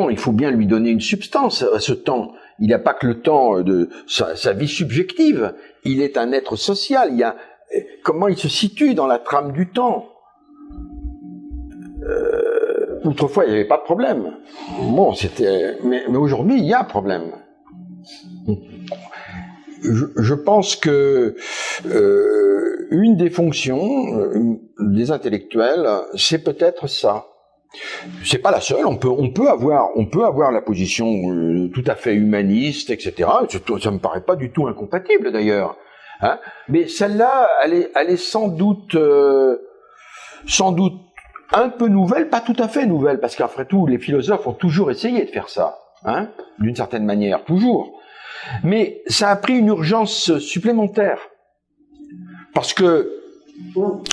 il faut bien lui donner une substance à ce temps. Il n'y a pas que le temps de sa vie subjective. Il est un être social. Comment il se situe dans la trame du temps? Autrefois, il n'y avait pas de problème. Bon, mais aujourd'hui, il y a un problème. Je pense que une des fonctions des intellectuels, c'est peut-être ça. C'est pas la seule. On peut avoir la position tout à fait humaniste, etc. Ça me paraît pas du tout incompatible d'ailleurs. Hein, mais celle-là, elle est sans doute un peu nouvelle, pas tout à fait nouvelle, parce qu'après tout, les philosophes ont toujours essayé de faire ça, hein, d'une certaine manière, toujours. Mais ça a pris une urgence supplémentaire, parce que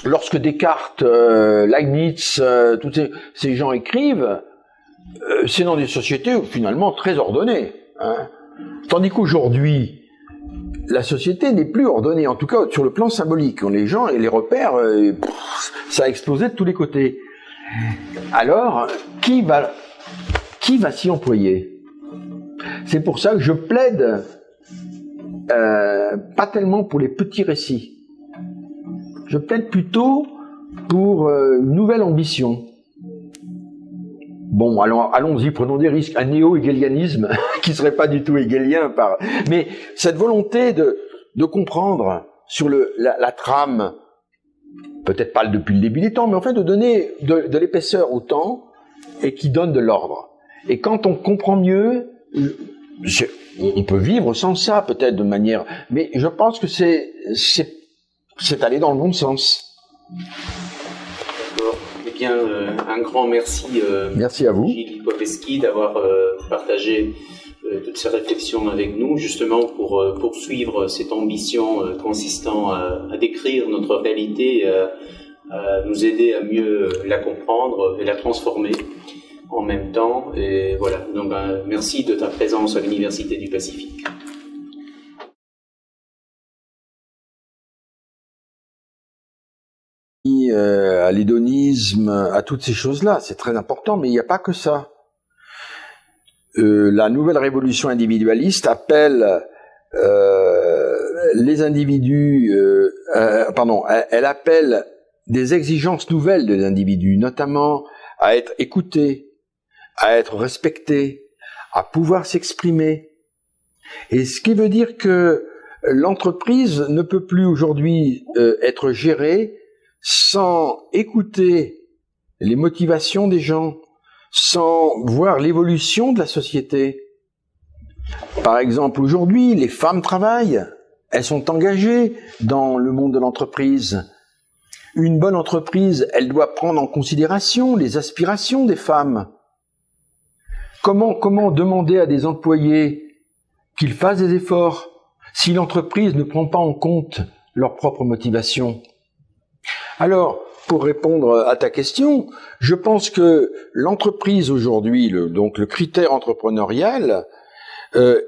lorsque Descartes, Leibniz, tous ces gens écrivent, c'est dans des sociétés finalement très ordonnées, hein, tandis qu'aujourd'hui, la société n'est plus ordonnée, en tout cas sur le plan symbolique. Les gens et les repères, ça a explosé de tous les côtés. Alors, qui va s'y employer? C'est pour ça que je plaide pas tellement pour les petits récits. Je plaide plutôt pour une nouvelle ambition. Bon, allons-y, prenons des risques. Un néo-hégélianisme qui serait pas du tout hégélien, mais cette volonté de comprendre sur la trame, peut-être pas depuis le début des temps, mais en fait de donner de l'épaisseur au temps et qui donne de l'ordre. Et quand on comprend mieux, on peut vivre sans ça peut-être de manière, mais je pense que c'est aller dans le bon sens. Eh bien, un grand merci. Merci à vous, Gilles Lipovetsky, d'avoir partagé toutes ces réflexions avec nous, justement pour poursuivre cette ambition consistant à décrire notre réalité, à nous aider à mieux la comprendre et la transformer en même temps. Et voilà. Donc, merci de ta présence à l'Université du Pacifique. À l'hédonisme, à toutes ces choses-là, c'est très important, mais il n'y a pas que ça. La nouvelle révolution individualiste appelle les individus, elle appelle des exigences nouvelles des individus, notamment à être écoutés, à être respectés, à pouvoir s'exprimer. Et ce qui veut dire que l'entreprise ne peut plus aujourd'hui être gérée sans écouter les motivations des gens, sans voir l'évolution de la société. Par exemple, aujourd'hui, les femmes travaillent, elles sont engagées dans le monde de l'entreprise. Une bonne entreprise, elle doit prendre en considération les aspirations des femmes. Comment demander à des employés qu'ils fassent des efforts si l'entreprise ne prend pas en compte leurs propres motivations? Alors, pour répondre à ta question, je pense que l'entreprise aujourd'hui, donc le critère entrepreneurial, a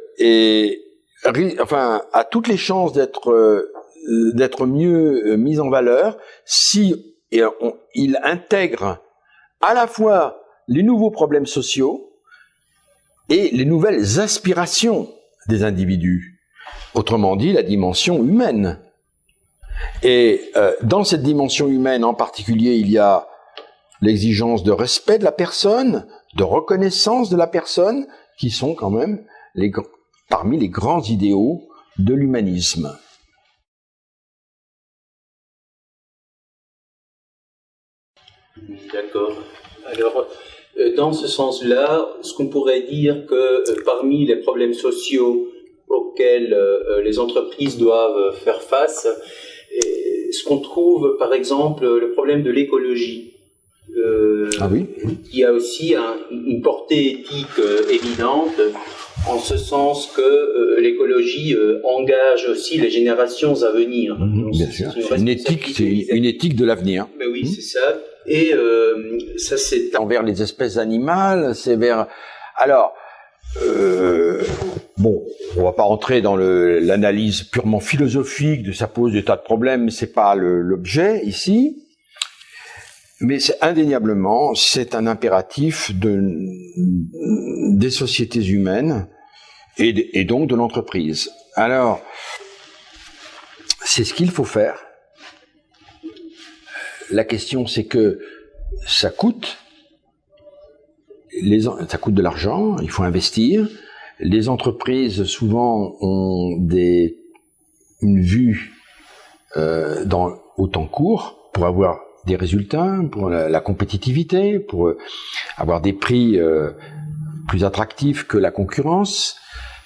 toutes les chances d'être mieux mis en valeur si il intègre à la fois les nouveaux problèmes sociaux et les nouvelles aspirations des individus. Autrement dit, la dimension humaine. Et dans cette dimension humaine en particulier, il y a l'exigence de respect de la personne, de reconnaissance de la personne, qui sont quand même parmi les grands idéaux de l'humanisme. D'accord. Alors, Dans ce sens-là, ce qu'on pourrait dire que parmi les problèmes sociaux auxquels les entreprises doivent faire face, ce qu'on trouve par exemple le problème de l'écologie. Qui a aussi une portée éthique évidente, en ce sens que l'écologie engage aussi les générations à venir. Bien sûr, c'est une éthique de l'avenir. Ben oui, c'est ça. Et ça, c'est envers les espèces animales, c'est vers. Alors, bon, on va pas rentrer dans l'analyse purement philosophique de ça pose des tas de problèmes, mais c'est pas l'objet ici. Mais indéniablement, c'est un impératif des sociétés humaines et donc de l'entreprise. Alors, c'est ce qu'il faut faire. La question, c'est que ça coûte de l'argent, il faut investir. Les entreprises, souvent, ont une vue au temps court pour avoir des résultats, pour la compétitivité, pour avoir des prix plus attractifs que la concurrence.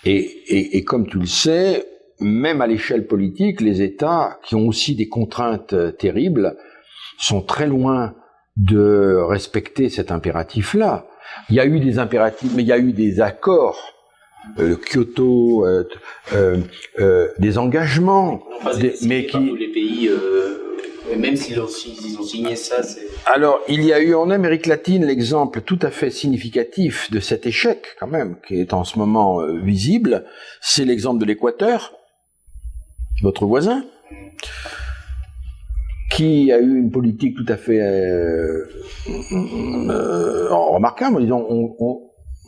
Et comme tu le sais, même à l'échelle politique, les États, qui ont aussi des contraintes terribles, sont très loin de respecter cet impératif-là. Il y a eu des impératifs, mais il y a eu des accords, Kyoto, des engagements, mais qui tous les pays. Même s'ils ont signé ça, c'est... Alors, il y a eu en Amérique latine l'exemple tout à fait significatif de cet échec, quand même, qui est en ce moment visible. C'est l'exemple de l'Équateur, votre voisin, qui a eu une politique tout à fait remarquable, en disant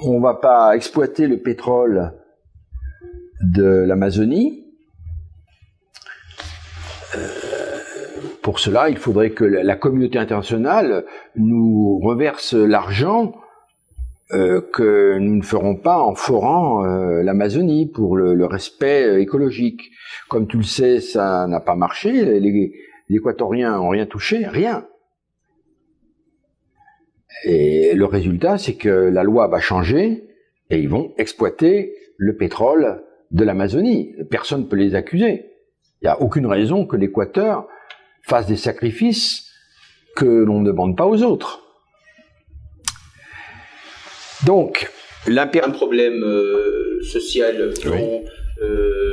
on va pas exploiter le pétrole de l'Amazonie. Pour cela, il faudrait que la communauté internationale nous reverse l'argent que nous ne ferons pas en forant l'Amazonie pour le respect écologique. Comme tu le sais, ça n'a pas marché. Les Équatoriens n'ont rien touché, rien. Et le résultat, c'est que la loi va changer et ils vont exploiter le pétrole de l'Amazonie. Personne ne peut les accuser. Il n'y a aucune raison que l'Équateur fasse des sacrifices que l'on ne demande pas aux autres. Donc, un problème social. Oui.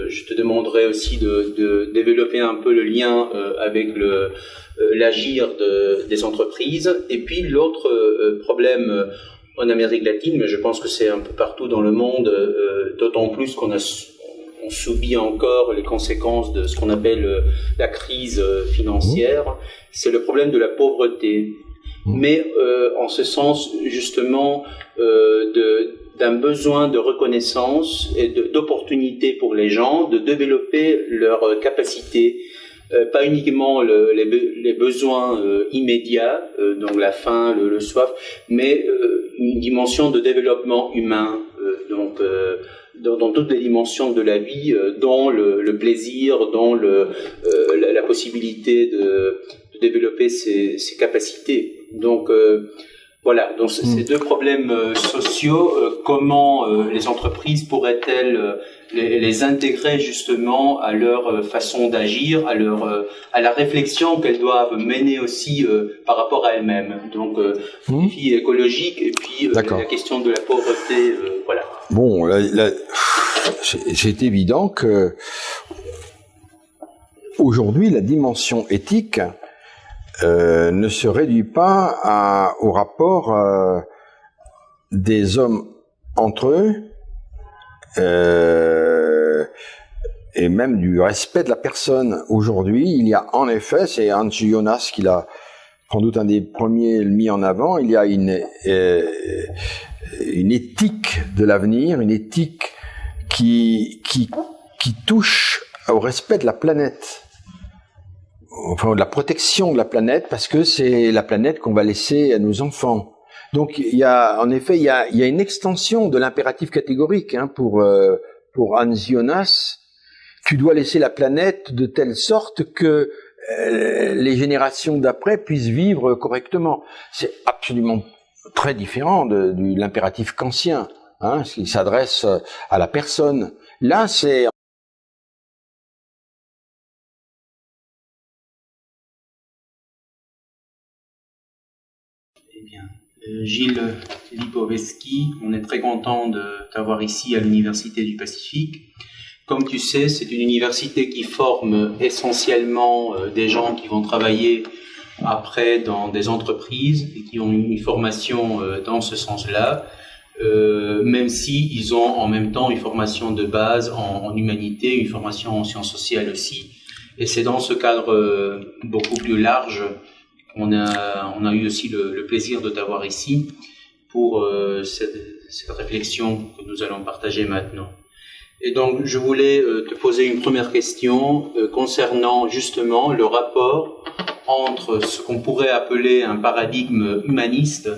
Je te demanderai aussi de développer un peu le lien avec l'agir des entreprises. Et puis l'autre problème en Amérique latine, mais je pense que c'est un peu partout dans le monde, d'autant plus qu'on subit encore les conséquences de ce qu'on appelle la crise financière, c'est le problème de la pauvreté. Mais en ce sens, justement, d'un besoin de reconnaissance et d'opportunité pour les gens de développer leurs capacités, pas uniquement les besoins immédiats, donc la faim, le soif, mais une dimension de développement humain, dans toutes les dimensions de la vie, dont le plaisir, dont la possibilité de développer ses capacités. Donc voilà, donc ces deux problèmes sociaux, comment les entreprises pourraient-elles les intégrer justement à leur façon d'agir, à la réflexion qu'elles doivent mener aussi par rapport à elles-mêmes. Donc défi écologique et puis la question de la pauvreté, voilà. Bon, c'est évident que aujourd'hui la dimension éthique ne se réduit pas au rapport des hommes entre eux et même du respect de la personne. Aujourd'hui, il y a en effet, c'est Hans Jonas qui l'a sans doute un des premiers mis en avant, il y a une éthique de l'avenir, une éthique qui touche au respect de la planète. Enfin, de la protection de la planète, parce que c'est la planète qu'on va laisser à nos enfants. Donc, il y a une extension de l'impératif catégorique, pour Hans Jonas. Tu dois laisser la planète de telle sorte que les générations d'après puissent vivre correctement. C'est absolument très différent de l'impératif kantien, hein, qui s'adresse à la personne. Là, c'est Eh bien, Gilles Lipovetsky, on est très content de t'avoir ici à l'Université du Pacifique. Comme tu sais, c'est une université qui forme essentiellement des gens qui vont travailler après dans des entreprises et qui ont une formation dans ce sens-là, même si ils ont en même temps une formation de base en humanité, une formation en sciences sociales aussi. Et c'est dans ce cadre beaucoup plus large qu'on a eu aussi le plaisir de t'avoir ici pour cette réflexion que nous allons partager maintenant. Et donc, je voulais te poser une première question concernant justement le rapport entre ce qu'on pourrait appeler un paradigme humaniste,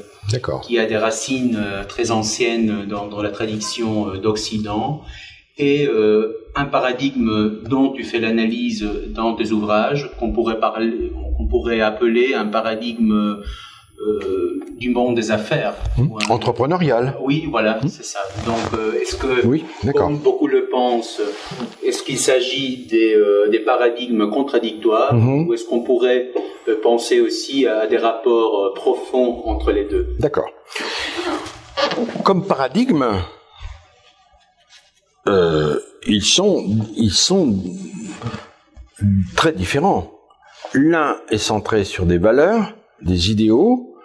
qui a des racines très anciennes dans la tradition d'Occident, et un paradigme dont tu fais l'analyse dans tes ouvrages, qu'on pourrait appeler un paradigme du monde des affaires. Entrepreneurial. Oui, voilà, c'est ça. Donc, est-ce que, oui, comme beaucoup le pensent, est-ce qu'il s'agit des paradigmes contradictoires, ou est-ce qu'on pourrait penser aussi à des rapports profonds entre les deux? D'accord. Comme paradigme, ils sont très différents. L'un est centré sur des valeurs, des idéaux,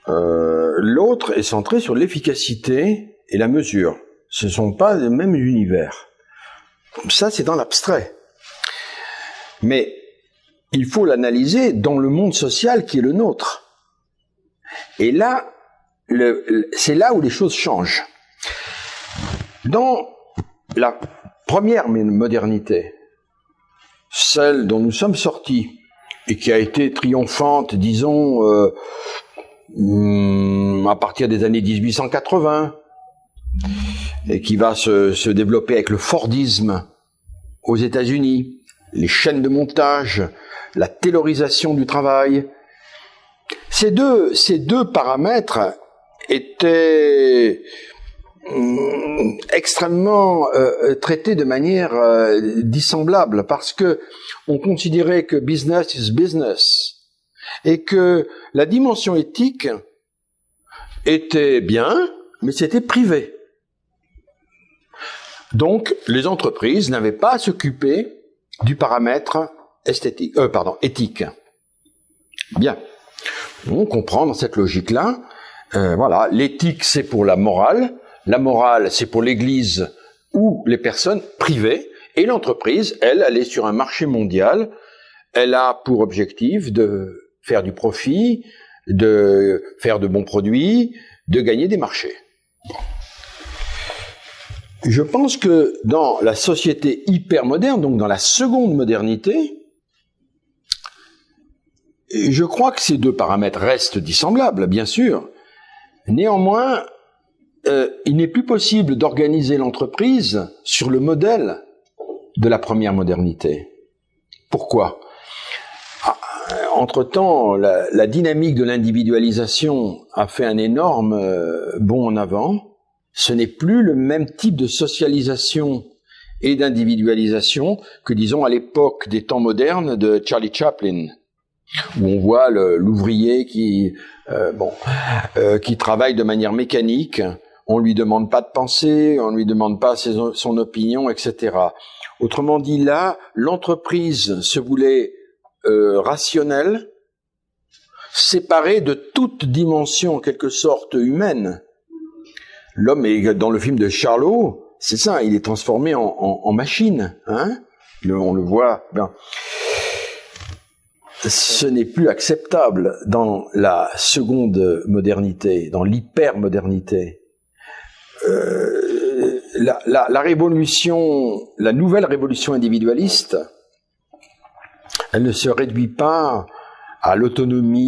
l'autre est centré sur l'efficacité et la mesure. Ce ne sont pas les mêmes univers. Ça, c'est dans l'abstrait. Mais il faut l'analyser dans le monde social qui est le nôtre. Et là, c'est là où les choses changent. Dans la première modernité, celle dont nous sommes sortis, et qui a été triomphante, disons, à partir des années 1880, et qui va se développer avec le Fordisme aux États-Unis, les chaînes de montage, la taylorisation du travail. Ces deux paramètres étaient extrêmement traités de manière dissemblable, parce que on considérait que business is business et que la dimension éthique était bien, mais c'était privé. Donc les entreprises n'avaient pas à s'occuper du paramètre éthique. Bien, on comprend dans cette logique-là. Voilà, l'éthique c'est pour la morale c'est pour l'Église ou les personnes privées, et l'entreprise, elle est sur un marché mondial, elle a pour objectif de faire du profit, de faire de bons produits, de gagner des marchés. Je pense que dans la société hypermoderne, donc dans la seconde modernité, je crois que ces deux paramètres restent dissemblables, bien sûr. Néanmoins, il n'est plus possible d'organiser l'entreprise sur le modèle de la première modernité. Pourquoi ? Entre-temps, la dynamique de l'individualisation a fait un énorme bond en avant. Ce n'est plus le même type de socialisation et d'individualisation que, disons, à l'époque des temps modernes de Charlie Chaplin, où on voit l'ouvrier qui travaille de manière mécanique. On lui demande pas de penser, on lui demande pas son opinion, etc. Autrement dit, là, l'entreprise se voulait rationnelle, séparée de toute dimension, en quelque sorte, humaine. L'homme est, dans le film de Charlot, c'est ça, il est transformé en machine, hein. On le voit. Ben. Ce n'est plus acceptable dans la seconde modernité, dans l'hypermodernité. La révolution, la nouvelle révolution individualiste, elle ne se réduit pas à l'autonomie